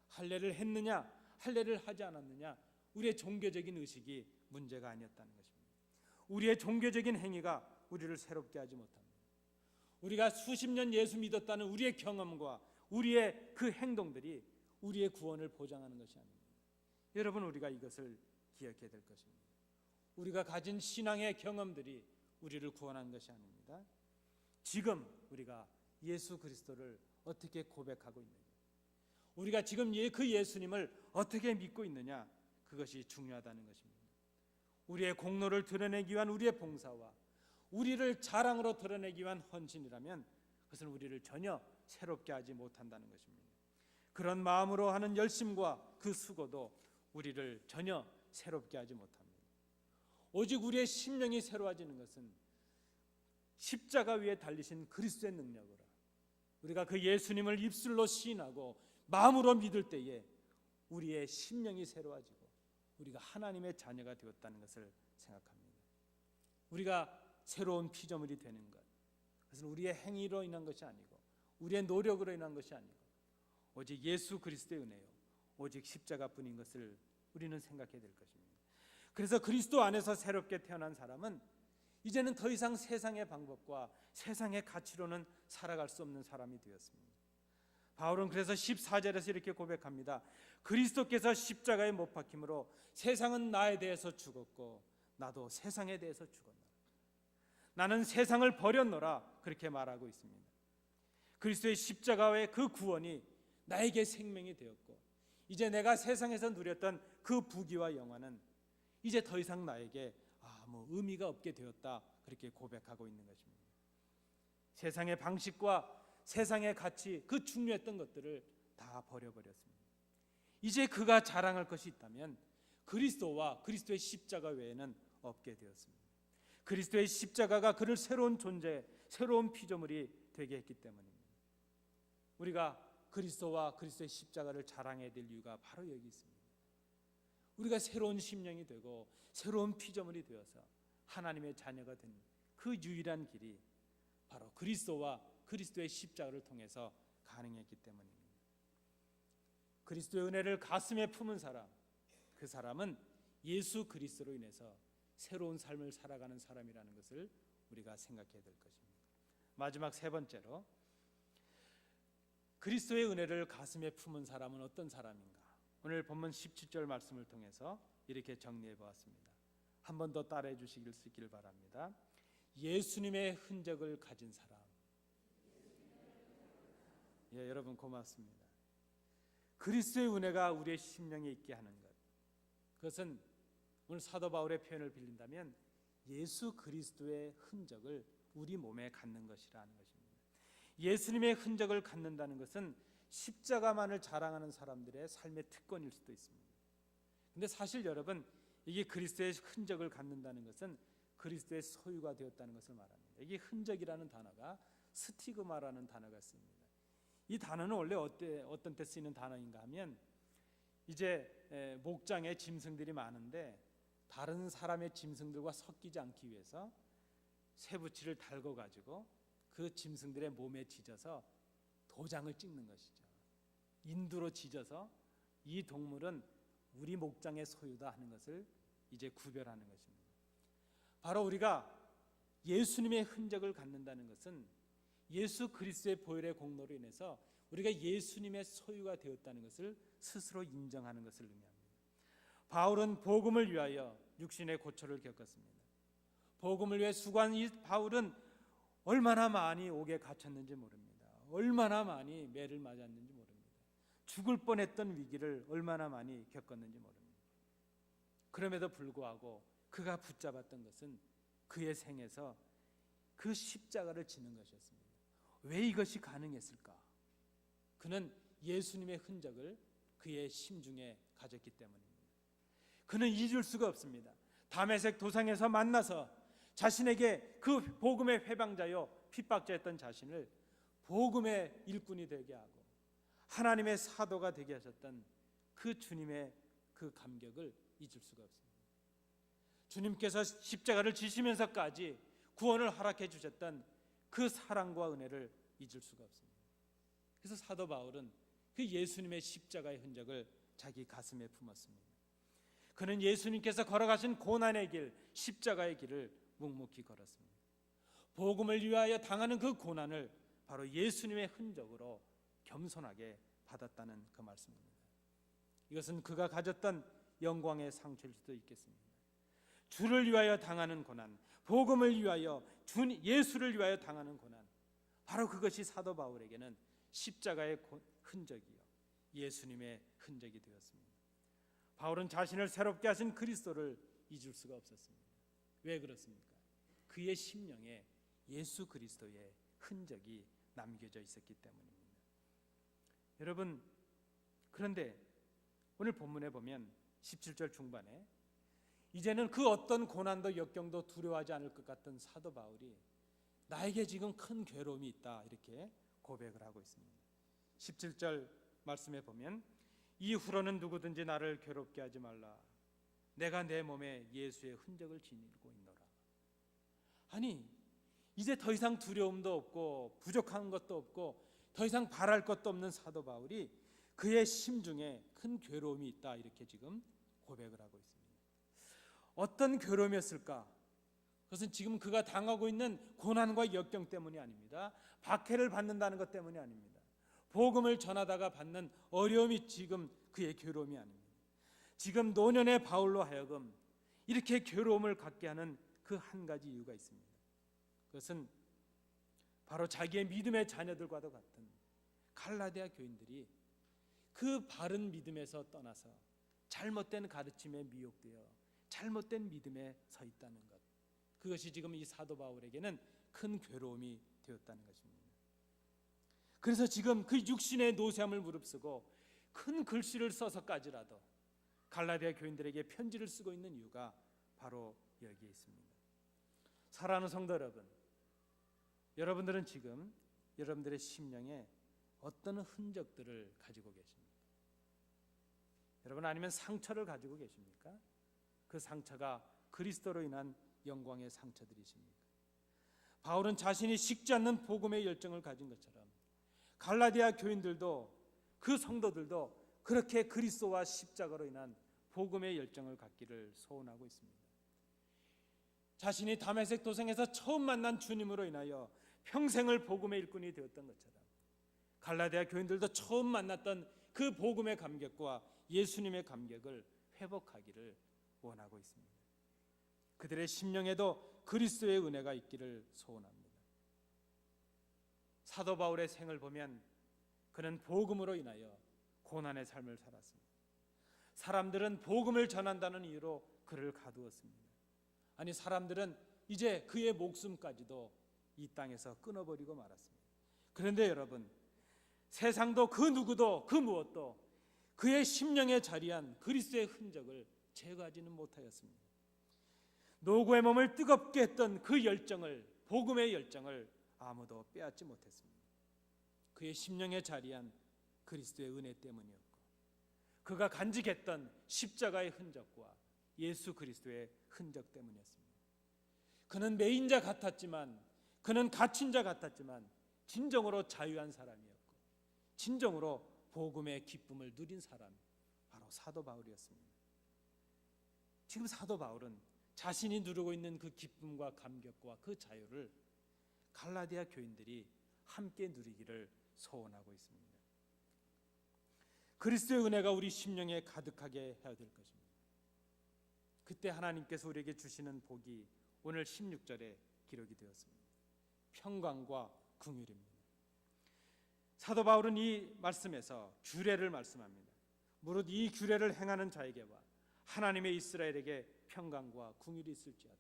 할례를 했느냐 할례를 하지 않았느냐, 우리의 종교적인 의식이 문제가 아니었다는 것입니다. 우리의 종교적인 행위가 우리를 새롭게 하지 못합니다. 우리가 수십 년 예수 믿었다는 우리의 경험과 우리의 그 행동들이 우리의 구원을 보장하는 것이 아닙니다. 여러분, 우리가 이것을 기억해야 될 것입니다. 우리가 가진 신앙의 경험들이 우리를 구원한 것이 아닙니다. 지금 우리가 예수 그리스도를 어떻게 고백하고 있느냐, 우리가 지금 그 예수님을 어떻게 믿고 있느냐, 그것이 중요하다는 것입니다. 우리의 공로를 드러내기 위한 우리의 봉사와 우리를 자랑으로 드러내기 위한 헌신이라면 그것은 우리를 전혀 새롭게 하지 못한다는 것입니다. 그런 마음으로 하는 열심과 그 수고도 우리를 전혀 새롭게 하지 못합니다. 오직 우리의 심령이 새로워지는 것은 십자가 위에 달리신 그리스도의 능력으로 우리가 그 예수님을 입술로 시인하고 마음으로 믿을 때에 우리의 심령이 새로워지고 우리가 하나님의 자녀가 되었다는 것을 생각합니다. 우리가 새로운 피조물이 되는 것, 그것은 우리의 행위로 인한 것이 아니고 우리의 노력으로 인한 것이 아니고 오직 예수 그리스도의 은혜요, 오직 십자가뿐인 것을 우리는 생각해야 될 것입니다. 그래서 그리스도 안에서 새롭게 태어난 사람은 이제는 더 이상 세상의 방법과 세상의 가치로는 살아갈 수 없는 사람이 되었습니다. 바울은 그래서 14절에서 이렇게 고백합니다. 그리스도께서 십자가에 못 박힘으로 세상은 나에 대해서 죽었고 나도 세상에 대해서 죽었노라. 나는 세상을 버렸노라, 그렇게 말하고 있습니다. 그리스도의 십자가의 그 구원이 나에게 생명이 되었고 이제 내가 세상에서 누렸던 그 부귀와 영화는 이제 더 이상 나에게 아무 의미가 없게 되었다, 그렇게 고백하고 있는 것입니다. 세상의 방식과 세상의 가치, 그 중요했던 것들을 다 버려버렸습니다. 이제 그가 자랑할 것이 있다면 그리스도와 그리스도의 십자가 외에는 없게 되었습니다. 그리스도의 십자가가 그를 새로운 존재, 새로운 피조물이 되게 했기 때문입니다. 우리가 그리스도와 그리스도의 십자가를 자랑해야 될 이유가 바로 여기 있습니다. 우리가 새로운 심령이 되고 새로운 피조물이 되어서 하나님의 자녀가 된 그 유일한 길이 바로 그리스도와 그리스도의 십자가를 통해서 가능했기 때문입니다. 그리스도의 은혜를 가슴에 품은 사람, 그 사람은 예수 그리스도로 인해서 새로운 삶을 살아가는 사람이라는 것을 우리가 생각해야 될 것입니다. 마지막 세 번째로, 그리스도의 은혜를 가슴에 품은 사람은 어떤 사람인가? 오늘 본문 17절 말씀을 통해서 이렇게 정리해 보았습니다. 한 번 더 따라해 주시길 수 있기를 바랍니다. 예수님의 흔적을 가진 사람. 예, 여러분 고맙습니다. 그리스도의 은혜가 우리의 심령에 있게 하는 것, 그것은 오늘 사도 바울의 표현을 빌린다면 예수 그리스도의 흔적을 우리 몸에 갖는 것이라는 것입니다. 예수님의 흔적을 갖는다는 것은 십자가만을 자랑하는 사람들의 삶의 특권일 수도 있습니다. 근데 사실 여러분, 이게 그리스도의 흔적을 갖는다는 것은 그리스도의 소유가 되었다는 것을 말합니다. 이게 흔적이라는 단어가 스티그마라는 단어가 있습니다. 이 단어는 원래 어떤 때 쓰이는 단어인가 하면, 이제 목장에 짐승들이 많은데 다른 사람의 짐승들과 섞이지 않기 위해서 쇠붙이를 달궈 가지고 그 짐승들의 몸에 지져서 도장을 찍는 것이죠. 인두로 지져서 이 동물은 우리 목장의 소유다 하는 것을 이제 구별하는 것입니다. 바로 우리가 예수님의 흔적을 갖는다는 것은 예수 그리스도의 보혈의 공로로 인해서 우리가 예수님의 소유가 되었다는 것을 스스로 인정하는 것을 의미합니다. 바울은 복음을 위하여 육신의 고초를 겪었습니다. 복음을 위해 수고한 이 바울은 얼마나 많이 옥에 갇혔는지 모릅니다. 얼마나 많이 매를 맞았는지 모릅니다. 죽을 뻔했던 위기를 얼마나 많이 겪었는지 모릅니다. 그럼에도 불구하고 그가 붙잡았던 것은 그의 생에서 그 십자가를 지는 것이었습니다. 왜 이것이 가능했을까? 그는 예수님의 흔적을 그의 심중에 가졌기 때문입니다. 그는 잊을 수가 없습니다. 다메섹 도상에서 만나서 자신에게 그 복음의 회방자요 핍박자였던 자신을 복음의 일꾼이 되게 하고 하나님의 사도가 되게 하셨던 그 주님의 그 감격을 잊을 수가 없습니다. 주님께서 십자가를 지시면서까지 구원을 허락해 주셨던 그 사랑과 은혜를 잊을 수가 없습니다. 그래서 사도 바울은 그 예수님의 십자가의 흔적을 자기 가슴에 품었습니다. 그는 예수님께서 걸어가신 고난의 길, 십자가의 길을 묵묵히 걸었습니다. 복음을 위하여 당하는 그 고난을 바로 예수님의 흔적으로 겸손하게 받았다는 그 말씀입니다. 이것은 그가 가졌던 영광의 상처일 수도 있겠습니다. 주를 위하여 당하는 고난, 복음을 위하여 예수를 위하여 당하는 고난, 바로 그것이 사도 바울에게는 십자가의 흔적이요 예수님의 흔적이 되었습니다. 바울은 자신을 새롭게 하신 그리스도를 잊을 수가 없었습니다. 왜 그렇습니까? 그의 심령에 예수 그리스도의 흔적이 남겨져 있었기 때문입니다. 여러분, 그런데 오늘 본문에 보면 17절 중반에 이제는 그 어떤 고난도 역경도 두려워하지 않을 것 같던 사도 바울이 나에게 지금 큰 괴로움이 있다 이렇게 고백을 하고 있습니다. 17절 말씀에 보면 이후로는 누구든지 나를 괴롭게 하지 말라. 내가 내 몸에 예수의 흔적을 지니고 있노라. 아니, 이제 더 이상 두려움도 없고 부족한 것도 없고 더 이상 바랄 것도 없는 사도 바울이 그의 심중에 큰 괴로움이 있다 이렇게 지금 고백을 하고 있습니다. 어떤 괴로움이었을까? 그것은 지금 그가 당하고 있는 고난과 역경 때문이 아닙니다. 박해를 받는다는 것 때문이 아닙니다. 복음을 전하다가 받는 어려움이 지금 그의 괴로움이 아닙니다. 지금 노년의 바울로 하여금 이렇게 괴로움을 갖게 하는 그 한 가지 이유가 있습니다. 그것은 바로 자기의 믿음의 자녀들과도 같은 갈라디아 교인들이 그 바른 믿음에서 떠나서 잘못된 가르침에 미혹되어 잘못된 믿음에 서 있다는 것, 그것이 지금 이 사도 바울에게는 큰 괴로움이 되었다는 것입니다. 그래서 지금 그 육신의 노쇠함을 무릅쓰고 큰 글씨를 써서까지라도 갈라디아 교인들에게 편지를 쓰고 있는 이유가 바로 여기에 있습니다. 사랑하는 성도 여러분, 여러분들은 지금 여러분들의 심령에 어떤 흔적들을 가지고 계십니까? 여러분, 아니면 상처를 가지고 계십니까? 그 상처가 그리스도로 인한 영광의 상처들이십니까? 바울은 자신이 식지 않는 복음의 열정을 가진 것처럼 갈라디아 교인들도 그 성도들도 그렇게 그리스도와 십자가로 인한 복음의 열정을 갖기를 소원하고 있습니다. 자신이 다메섹 도상에서 처음 만난 주님으로 인하여 평생을 복음의 일꾼이 되었던 것처럼 갈라디아 교인들도 처음 만났던 그 복음의 감격과 예수님의 감격을 회복하기를 원하고 있습니다. 그들의 심령에도 그리스도의 은혜가 있기를 소원합니다. 사도 바울의 생을 보면 그는 복음으로 인하여 고난의 삶을 살았습니다. 사람들은 복음을 전한다는 이유로 그를 가두었습니다. 아니, 사람들은 이제 그의 목숨까지도 이 땅에서 끊어버리고 말았습니다. 그런데 여러분, 세상도 그 누구도 그 무엇도 그의 심령에 자리한 그리스도의 흔적을 제거하지는 못하였습니다. 노고의 몸을 뜨겁게 했던 그 열정을, 복음의 열정을 아무도 빼앗지 못했습니다. 그의 심령에 자리한 그리스도의 은혜 때문이었고, 그가 간직했던 십자가의 흔적과 예수 그리스도의 흔적 때문이었습니다. 그는 매인자 같았지만, 그는 갇힌 자 같았지만 진정으로 자유한 사람이었고 진정으로 복음의 기쁨을 누린 사람이 바로 사도 바울이었습니다. 지금 사도 바울은 자신이 누리고 있는 그 기쁨과 감격과 그 자유를 갈라디아 교인들이 함께 누리기를 소원하고 있습니다. 그리스도의 은혜가 우리 심령에 가득하게 해야 될 것입니다. 그때 하나님께서 우리에게 주시는 복이 오늘 16절에 기록이 되었습니다. 평강과 긍휼입니다. 사도 바울은 이 말씀에서 규례를 말씀합니다. 무릇 이 규례를 행하는 자에게와 하나님의 이스라엘에게 평강과 긍휼이 있을지어다.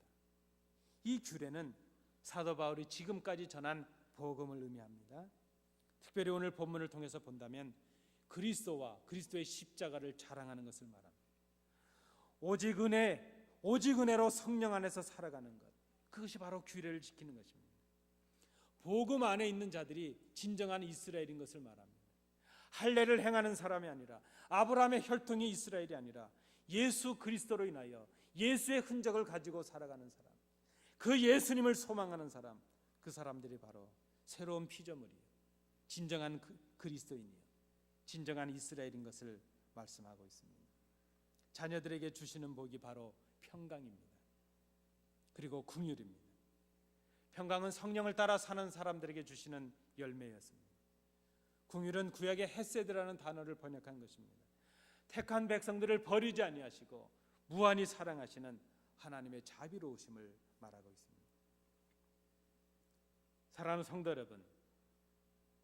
이 규례는 사도 바울이 지금까지 전한 복음을 의미합니다. 특별히 오늘 본문을 통해서 본다면 그리스도와 그리스도의 십자가를 자랑하는 것을 말합니다. 오직 은혜로 성령 안에서 살아가는 것, 그것이 바로 규례를 지키는 것입니다. 복음 안에 있는 자들이 진정한 이스라엘인 것을 말합니다. 할례를 행하는 사람이 아니라, 아브라함의 혈통이 이스라엘이 아니라 예수 그리스도로 인하여 예수의 흔적을 가지고 살아가는 사람, 그 예수님을 소망하는 사람, 그 사람들이 바로 새로운 피조물이에요. 진정한 그리스도인이에요. 진정한 이스라엘인 것을 말씀하고 있습니다. 자녀들에게 주시는 복이 바로 평강입니다. 그리고 긍휼입니다. 평강은 성령을 따라 사는 사람들에게 주시는 열매였습니다. 긍휼은 구약의 헤세드라는 단어를 번역한 것입니다. 택한 백성들을 버리지 아니하시고 무한히 사랑하시는 하나님의 자비로우심을 말하고 있습니다. 사랑하는 성도 여러분,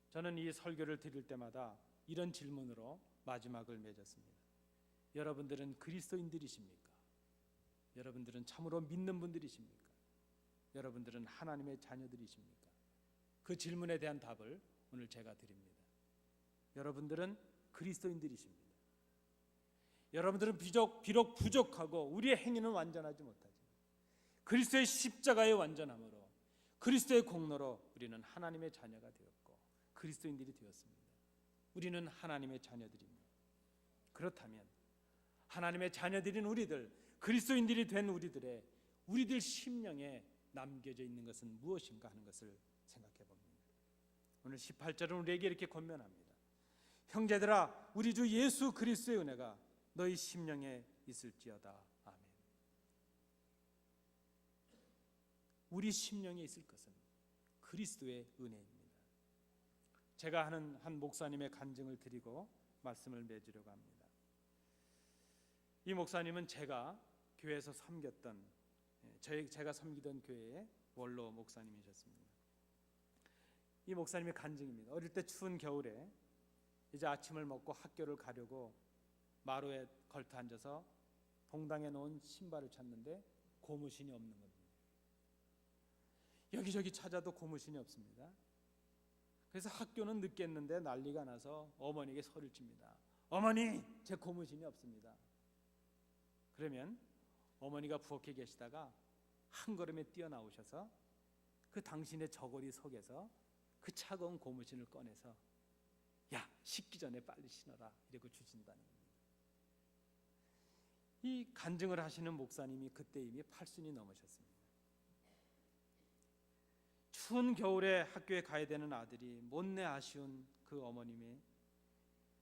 저는 이 설교를 드릴 때마다 이런 질문으로 마지막을 맺었습니다. 여러분들은 그리스도인들이십니까? 여러분들은 참으로 믿는 분들이십니까? 여러분들은 하나님의 자녀들이십니까? 그 질문에 대한 답을 오늘 제가 드립니다. 여러분들은 그리스도인들이십니다. 여러분들은 비록 부족하고 우리의 행위는 완전하지 못하지만 그리스도의 십자가의 완전함으로, 그리스도의 공로로 우리는 하나님의 자녀가 되었고 그리스도인들이 되었습니다. 우리는 하나님의 자녀들입니다. 그렇다면 하나님의 자녀들인 우리들, 그리스도인들이 된 우리들 심령에 남겨져 있는 것은 무엇인가 하는 것을 생각해 봅니다. 오늘 18절은 우리에게 이렇게 권면합니다. 형제들아, 우리 주 예수 그리스도의 은혜가 너희 심령에 있을지어다. 아멘. 우리 심령에 있을 것은 그리스도의 은혜입니다. 제가 아는 한 목사님의 간증을 드리고 말씀을 맺으려고 합니다. 이 목사님은 제가 교회에서 섬겼던, 제가 섬기던 교회의 원로 목사님이셨습니다. 이 목사님의 간증입니다. 어릴 때 추운 겨울에 이제 아침을 먹고 학교를 가려고 마루에 걸터 앉아서 동당에 놓은 신발을 찾는데 고무신이 없는 겁니다. 여기저기 찾아도 고무신이 없습니다. 그래서 학교는 늦겠는데 난리가 나서 어머니에게 소리를 칩니다. 어머니, 제 고무신이 없습니다. 그러면 어머니가 부엌에 계시다가 한 걸음에 뛰어나오셔서 그 당신의 저고리 속에서 그 차가운 고무신을 꺼내서 야, 식기 전에 빨리 신어라 이러고 주신다는 겁니다. 이 간증을 하시는 목사님이 그때 이미 80이 넘으셨습니다. 추운 겨울에 학교에 가야 되는 아들이 못내 아쉬운 그 어머님의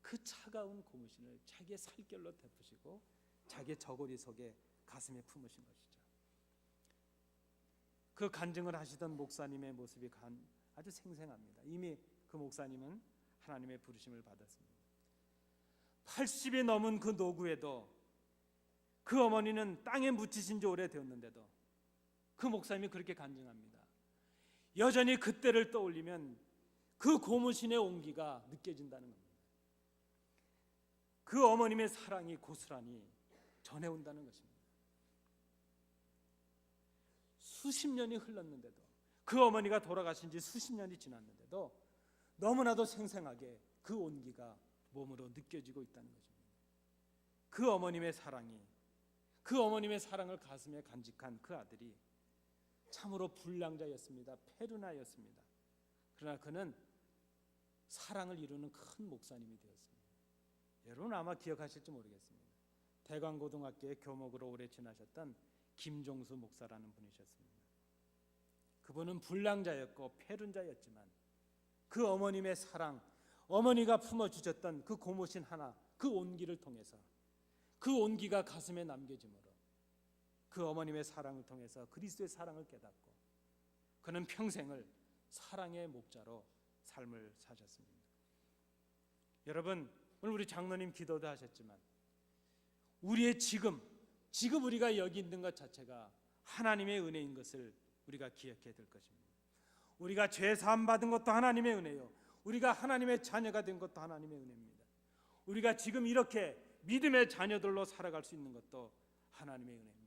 그 차가운 고무신을 자기의 살결로 덮으시고 자기의 저고리 속에 가슴에 품으신 것이죠. 그 간증을 하시던 목사님의 모습이 아주 생생합니다. 이미 그 목사님은 하나님의 부르심을 받았습니다. 80이 넘은 그 노구에도 그 어머니는 땅에 묻히신 지 오래되었는데도 그 목사님이 그렇게 간증합니다. 여전히 그때를 떠올리면 그 고무신의 온기가 느껴진다는 겁니다. 그 어머님의 사랑이 고스란히 전해온다는 것입니다. 수십 년이 흘렀는데도, 그 어머니가 돌아가신 지 수십 년이 지났는데도 너무나도 생생하게 그 온기가 몸으로 느껴지고 있다는 것입니다. 그 어머님의 사랑이, 그 어머님의 사랑을 가슴에 간직한 그 아들이 참으로 불량자였습니다. 페루나였습니다. 그러나 그는 사랑을 이루는 큰 목사님이 되었습니다. 여러분 아마 기억하실지 모르겠습니다. 대광고등학교의 교목으로 오래 지나셨던 김종수 목사라는 분이셨습니다. 그분은 불량자였고 패륜자였지만 그 어머님의 사랑, 어머니가 품어주셨던 그 고무신 하나, 그 온기를 통해서, 그 온기가 가슴에 남겨지므로 그 어머님의 사랑을 통해서 그리스도의 사랑을 깨닫고 그는 평생을 사랑의 목자로 삶을 사셨습니다. 여러분, 오늘 우리 장로님 기도도 하셨지만 우리의 지금 우리가 여기 있는 것 자체가 하나님의 은혜인 것을 우리가 기억해야 될 것입니다. 우리가 죄 사함 받은 것도 하나님의 은혜요, 우리가 하나님의 자녀가 된 것도 하나님의 은혜입니다. 우리가 지금 이렇게 믿음의 자녀들로 살아갈 수 있는 것도 하나님의 은혜입니다.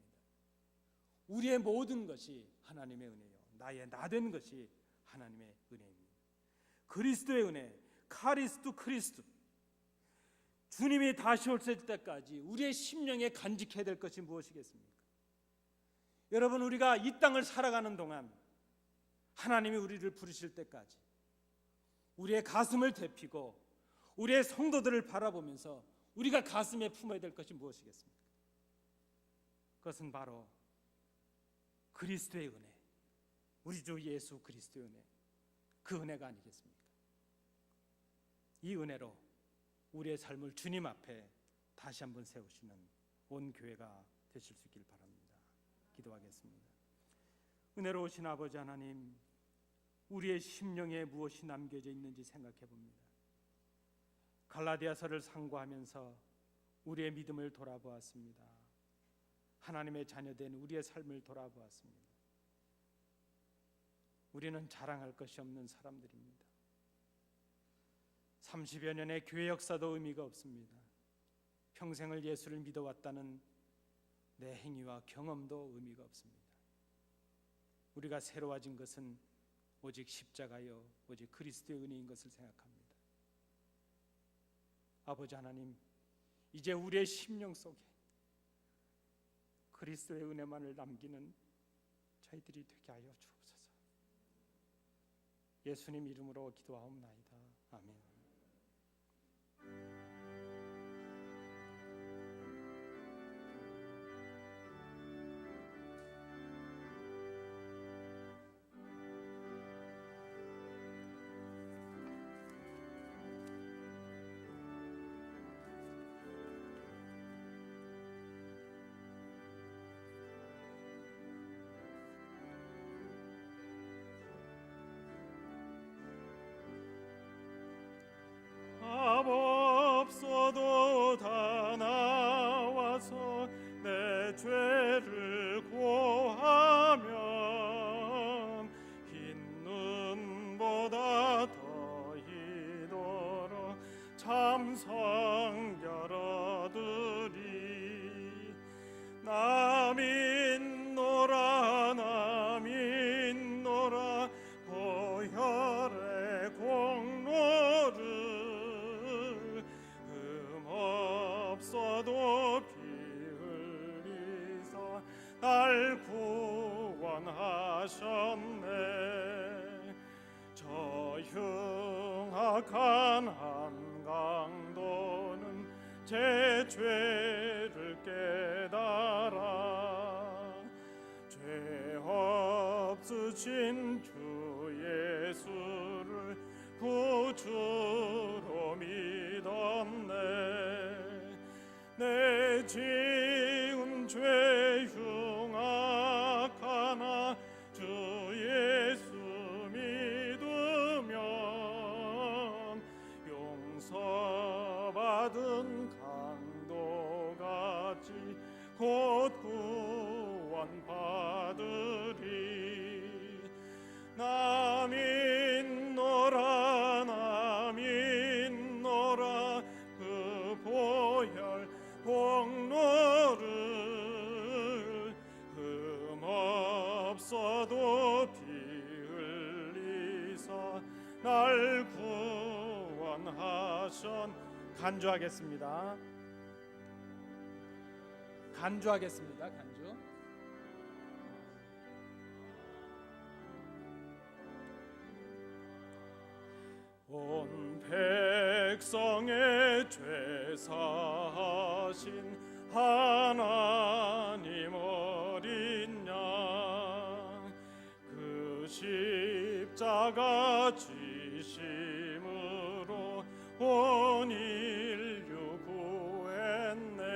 우리의 모든 것이 하나님의 은혜요, 나의 나 된 것이 하나님의 은혜입니다. 그리스도의 은혜, 카리스도 크리스도, 주님이 다시 오실 때까지 우리의 심령에 간직해야 될 것이 무엇이겠습니까? 여러분, 우리가 이 땅을 살아가는 동안 하나님이 우리를 부르실 때까지 우리의 가슴을 데피고 우리의 성도들을 바라보면서 우리가 가슴에 품어야 될 것이 무엇이겠습니까? 그것은 바로 그리스도의 은혜, 우리 주 예수 그리스도의 은혜, 그 은혜가 아니겠습니까? 이 은혜로 우리의 삶을 주님 앞에 다시 한번 세우시는 온 교회가 되실 수 있길 바랍니다. 기도하겠습니다. 은혜로우신 아버지 하나님, 우리의 심령에 무엇이 남겨져 있는지 생각해 봅니다. 갈라디아서를 상고하면서 우리의 믿음을 돌아보았습니다. 하나님의 자녀된 우리의 삶을 돌아보았습니다. 우리는 자랑할 것이 없는 사람들입니다. 30여 년의 교회 역사도 의미가 없습니다. 평생을 예수를 믿어왔다는 내 행위와 경험도 의미가 없습니다. 우리가 새로워진 것은 오직 십자가요, 오직 그리스도의 은혜인 것을 생각합니다. 아버지 하나님, 이제 우리의 심령 속에 그리스도의 은혜만을 남기는 저희들이 되게 하여 주옵소서. 예수님 이름으로 기도하옵나이다. 아멘. 없어도 다 나와서 내 죄를 고하면 흰 눈보다 더 이도록 참 성결 얻으리. 나 믿노라 보혈의 공로를 없어도 피 흘리사 날 구원하셨네. 저 흉악한 한강도는 제 죄를 깨달아 죄 없으신 주 예수를 구주로 믿었네. 내 지은 죄 흉악하나 주 예수 믿으면 용서받은 강도같이 곧 구원 받으리. 나 믿노라 그 보혈 공로를 흠없어도 피 흘리사 날 구원하셨. 간주하겠습니다. 간주. 온 백성의 죄 사하신 하나님 어린 양 그 십자가 지심으로 온 인류 구했네.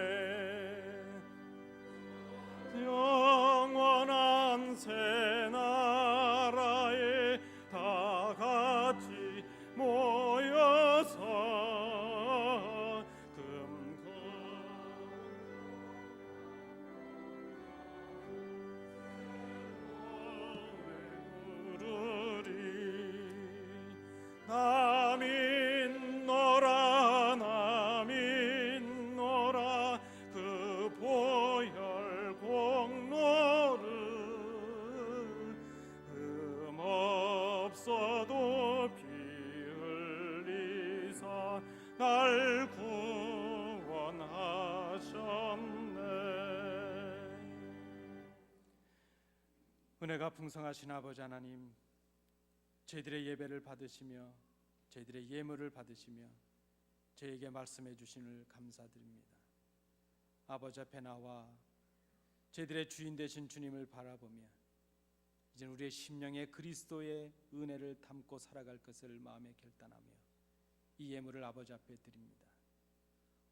영원한 새 나라에 다 같이 모여서 부르리. 나 믿노라 나 믿노라 그 보혈 공로를 흠 없어도 피 흘리사 날 구원하셨네. 은혜가 풍성하신 아버지 하나님, 저희들의 예배를 받으시며 저희들의 예물을 받으시며 저에게 말씀해 주심을 감사드립니다. 아버지 앞에 나와 저희들의 주인 되신 주님을 바라보며 이제 우리의 심령에 그리스도의 은혜를 담고 살아갈 것을 마음에 결단하며 이 예물을 아버지 앞에 드립니다.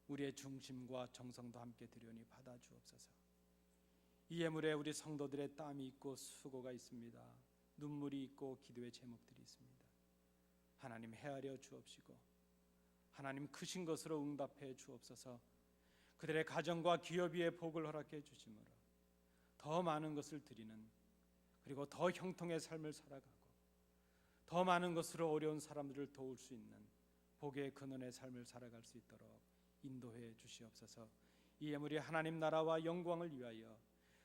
우리의 중심과 정성도 함께 드려니 받아 주옵소서. 이 예물에 우리 성도들의 땀이 있고 수고가 있습니다. 눈물이 있고 기도의 제목들이 있습니다. 하나님 헤아려 주옵시고 하나님 크신 것으로 응답해 주옵소서. 그들의 가정과 기업 위에 복을 허락해 주심으로 더 많은 것을 드리는, 그리고 더 형통의 삶을 살아가고 더 많은 것으로 어려운 사람들을 도울 수 있는 복의 근원의 삶을 살아갈 수 있도록 인도해 주시옵소서. 이 예물이 하나님 나라와 영광을 위하여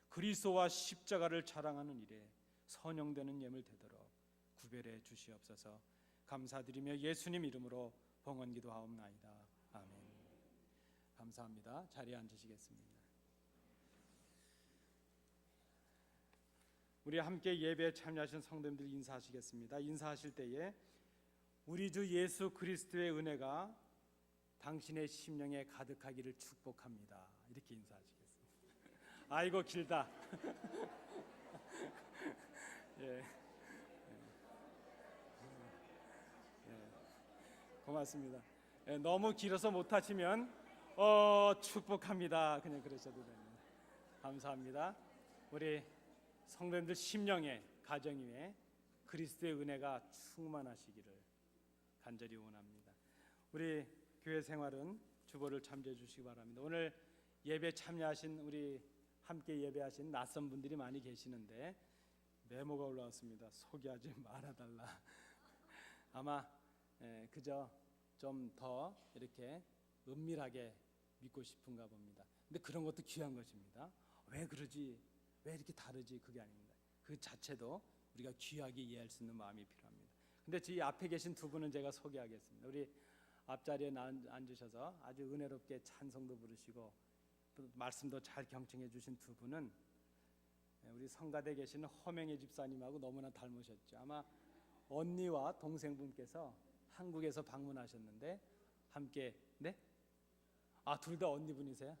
그리스도와 십자가를 자랑하는 일에 선용되는 예물 되도록 구별해 주시옵소서. 감사드리며 예수님 이름으로 봉헌기도하옵나이다. 아멘. 감사합니다. 자리에 앉으시겠습니다. 우리 함께 예배에 참여하신 성도님들 인사하시겠습니다. 인사하실 때에 우리 주 예수 그리스도의 은혜가 당신의 심령에 가득하기를 축복합니다. 이렇게 인사하시겠습니다. 아이고 길다. 예. 고맙습니다. 예, 너무 길어서 못하시면 축복합니다. 그냥 그러셔도 됩니다. 감사합니다. 우리 성도님들 심령에, 가정 위에 그리스도의 은혜가 충만하시기를 간절히 원합니다. 우리 교회 생활은 주보를 참조해 주시기 바랍니다. 오늘 예배 참여하신 우리 함께 예배하신 낯선 분들이 많이 계시는데 메모가 올라왔습니다. 소개하지 말아달라. 아마 그저 좀 더 이렇게 은밀하게 믿고 싶은가 봅니다. 근데 그런 것도 귀한 것입니다. 왜 그러지? 왜 이렇게 다르지? 그게 아닙니다. 그 자체도 우리가 귀하게 이해할 수 있는 마음이 필요합니다. 근데 이 앞에 계신 두 분은 제가 소개하겠습니다. 우리 앞자리에 앉으셔서 아주 은혜롭게 찬송도 부르시고 또 말씀도 잘 경청해 주신 두 분은 우리 성가대에 계시는 허명희 집사님하고 너무나 닮으셨죠. 아마 언니와 동생분께서 한국에서 방문하셨는데 함께 네? 둘 다 언니분이세요?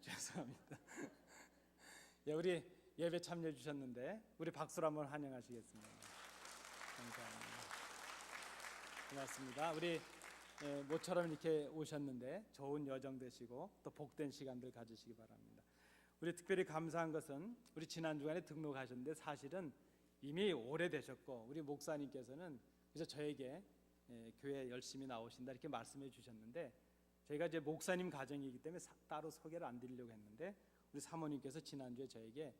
죄송합니다. 예, 우리 예배 참여해 주셨는데 우리 박수로 한번 환영하시겠습니다. 감사합니다. 고맙습니다. 우리 모처럼 이렇게 오셨는데 좋은 여정 되시고 또 복된 시간들 가지시기 바랍니다. 우리 특별히 감사한 것은 우리 지난 주간에 등록하셨는데 사실은 이미 오래되셨고 우리 목사님께서는 그래서 저에게 교회 열심히 나오신다 이렇게 말씀해 주셨는데 저희가 이제 목사님 가정이기 때문에 따로 소개를 안 드리려고 했는데 우리 사모님께서 지난주에 저에게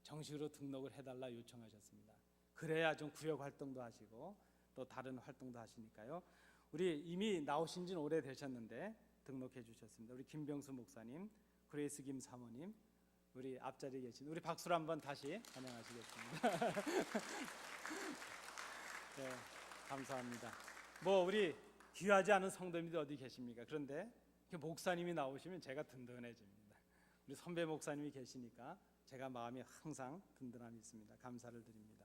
정식으로 등록을 해달라 요청하셨습니다. 그래야 좀 구역 활동도 하시고 또 다른 활동도 하시니까요. 우리 이미 나오신 지는 오래되셨는데 등록해 주셨습니다. 우리 김병수 목사님, 그레이스 김 사모님, 우리 앞자리에 계신 우리 박수로 한번 다시 환영하시겠습니다. 네, 감사합니다. 우리 귀하지 않은 성도님들 어디 계십니까? 그런데 목사님이 나오시면 제가 든든해집니다. 우리 선배 목사님이 계시니까 제가 마음이 항상 든든함이 있습니다. 감사를 드립니다.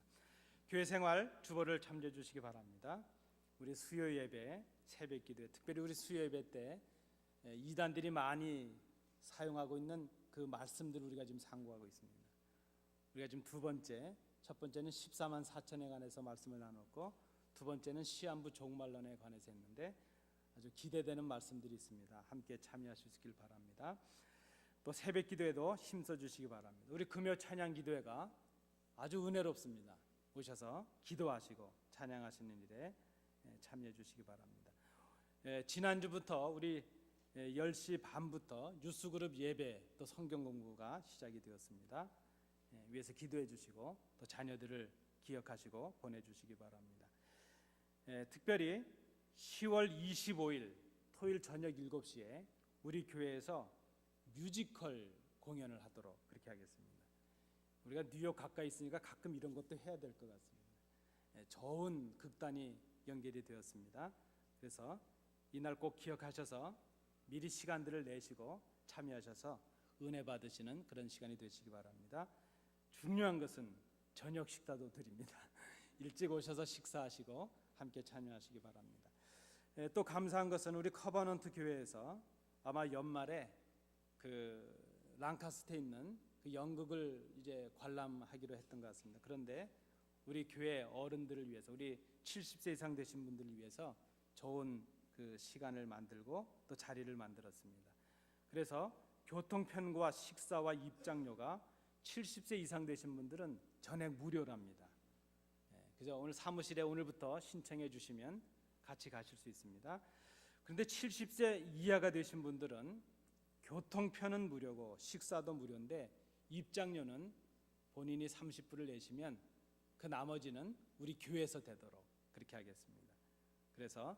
교회 생활 주보를 참조해 주시기 바랍니다. 우리 수요 예배, 새벽 기도회, 특별히 우리 수요 예배 때 이단들이 많이 사용하고 있는 그 말씀들을 우리가 지금 상고하고 있습니다. 우리가 지금 첫 번째는 14만 4천에 관해서 말씀을 나눴고, 두 번째는 시한부 종말론에 관해서 했는데 아주 기대되는 말씀들이 있습니다. 함께 참여하시길 바랍니다. 또 새벽 기도에도 힘써 주시기 바랍니다. 우리 금요 찬양 기도회가 아주 은혜롭습니다. 오셔서 기도하시고 찬양하시는 일에 참여해 주시기 바랍니다. 지난주부터 우리 10시 반부터 뉴스그룹 예배 또 성경 공부가 시작이 되었습니다. 위에서 기도해 주시고 또 자녀들을 기억하시고 보내주시기 바랍니다. 특별히 10월 25일 토요일 저녁 7시에 우리 교회에서 뮤지컬 공연을 하도록 그렇게 하겠습니다. 우리가 뉴욕 가까이 있으니까 가끔 이런 것도 해야 될 것 같습니다. 좋은 극단이 연결이 되었습니다. 그래서 이날 꼭 기억하셔서 미리 시간들을 내시고 참여하셔서 은혜 받으시는 그런 시간이 되시기 바랍니다. 중요한 것은 저녁 식사도 드립니다. 일찍 오셔서 식사하시고 함께 참여하시기 바랍니다. 또 감사한 것은 우리 커버넌트 교회에서 아마 연말에 그 랑카스트에 있는 그 연극을 이제 관람하기로 했던 것 같습니다. 그런데 우리 교회 어른들을 위해서, 우리 70세 이상 되신 분들을 위해서 좋은 그 시간을 만들고 또 자리를 만들었습니다. 그래서 교통편과 식사와 입장료가 70세 이상 되신 분들은 전액 무료랍니다. 그래서 오늘 사무실에 오늘부터 신청해 주시면 같이 가실 수 있습니다. 그런데 70세 이하가 되신 분들은 교통편은 무료고 식사도 무료인데 입장료는 본인이 30불을 내시면 그 나머지는 우리 교회에서 되도록 그렇게 하겠습니다. 그래서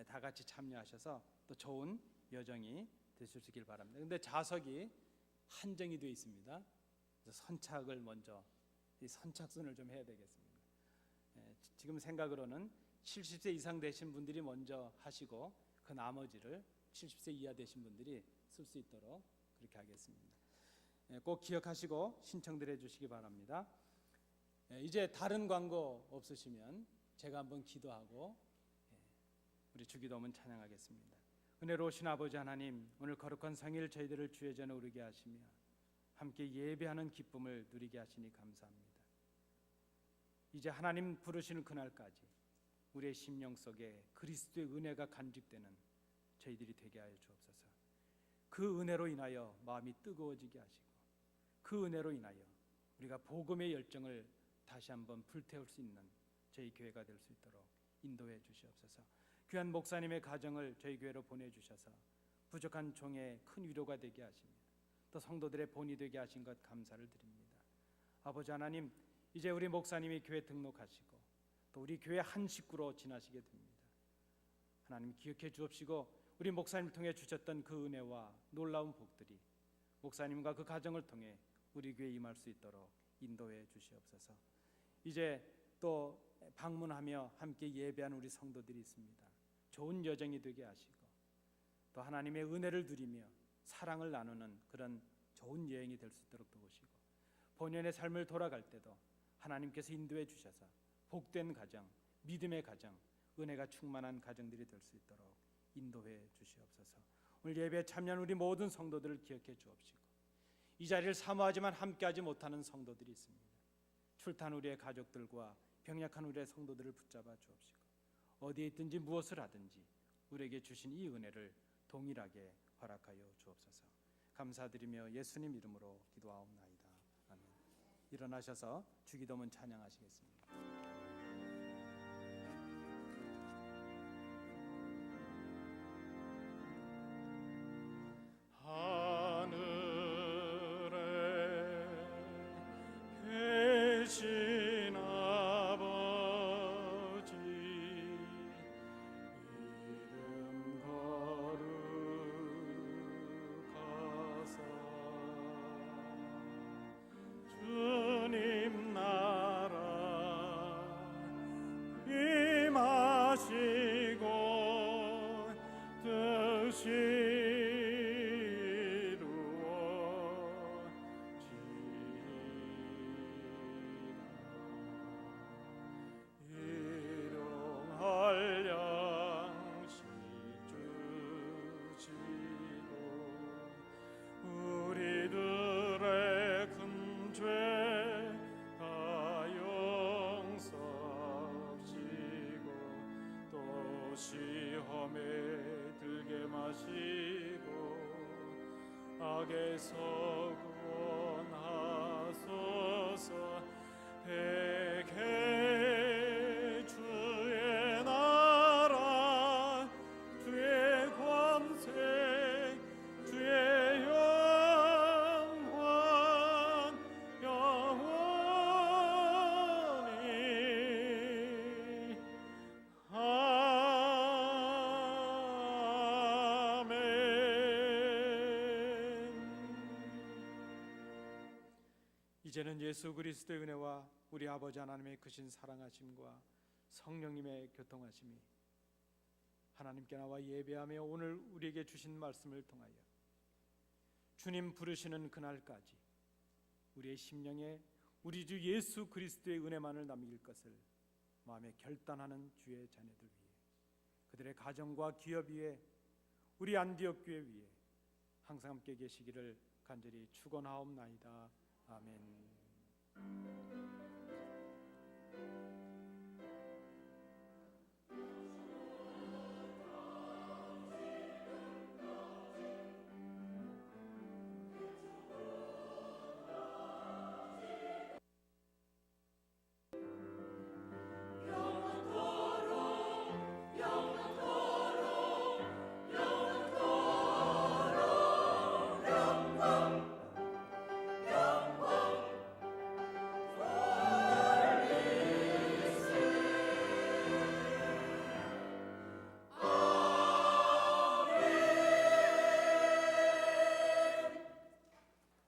다 같이 참여하셔서 또 좋은 여정이 되실 수 있길 바랍니다. 그런데 좌석이 한정이 되어 있습니다. 그래서 선착을 먼저 이 선착순을 좀 해야 되겠습니다. 지금 생각으로는 70세 이상 되신 분들이 먼저 하시고 그 나머지를 70세 이하 되신 분들이 쓸 수 있도록 그렇게 하겠습니다. 꼭 기억하시고 신청들 해주시기 바랍니다. 이제 다른 광고 없으시면 제가 한번 기도하고 우리 주기도문 찬양하겠습니다. 은혜로우신 아버지 하나님, 오늘 거룩한 성일 저희들을 주의 전에 오르게 하시며 함께 예배하는 기쁨을 누리게 하시니 감사합니다. 이제 하나님 부르시는 그날까지 우리의 심령 속에 그리스도의 은혜가 간직되는 저희들이 되게 하여 주옵소서. 그 은혜로 인하여 마음이 뜨거워지게 하시고 그 은혜로 인하여 우리가 복음의 열정을 다시 한번 불태울 수 있는 저희 교회가 될 수 있도록 인도해 주시옵소서. 귀한 목사님의 가정을 저희 교회로 보내주셔서 부족한 종의 큰 위로가 되게 하시며 또 성도들의 본이 되게 하신 것 감사를 드립니다. 아버지 하나님, 이제 우리 목사님이 교회 등록하시고 또 우리 교회 한 식구로 지나시게 됩니다. 하나님 기억해 주옵시고 우리 목사님을 통해 주셨던 그 은혜와 놀라운 복들이 목사님과 그 가정을 통해 우리 교회에 임할 수 있도록 인도해 주시옵소서. 이제 또 방문하며 함께 예배하는 우리 성도들이 있습니다. 좋은 여정이 되게 하시고 또 하나님의 은혜를 누리며 사랑을 나누는 그런 좋은 여행이 될 수 있도록 도우시고 본연의 삶을 돌아갈 때도 하나님께서 인도해 주셔서 복된 가정, 믿음의 가정, 은혜가 충만한 가정들이 될 수 있도록 인도해 주시옵소서. 오늘 예배에 참여한 우리 모든 성도들을 기억해 주옵시고 이 자리를 사모하지만 함께하지 못하는 성도들이 있습니다. 출탄 우리의 가족들과 병약한 우리의 성도들을 붙잡아 주옵시고 어디에 있든지 무엇을 하든지 우리에게 주신 이 은혜를 동일하게 허락하여 주옵소서. 감사드리며 예수님 이름으로 기도하옵나이다. 아멘. 일어나셔서 주기도문 찬양하시겠습니다. 계신 아버지 이름 거룩하사 주님 나라 속에서 구원하소서. 백해 주의 나라 주의 권세 주의 영광 영원히 이제는 예수 그리스도의 은혜와 우리 아버지 하나님의 크신 사랑하심과 성령님의 교통하심이 하나님께 나와 예배하며 오늘 우리에게 주신 말씀을 통하여 주님 부르시는 그날까지 우리의 심령에 우리 주 예수 그리스도의 은혜만을 남길 것을 마음에 결단하는 주의 자녀들 위해, 그들의 가정과 기업 위에, 우리 안디옥 교회 위에 항상 함께 계시기를 간절히 축원하옵나이다. 아멘.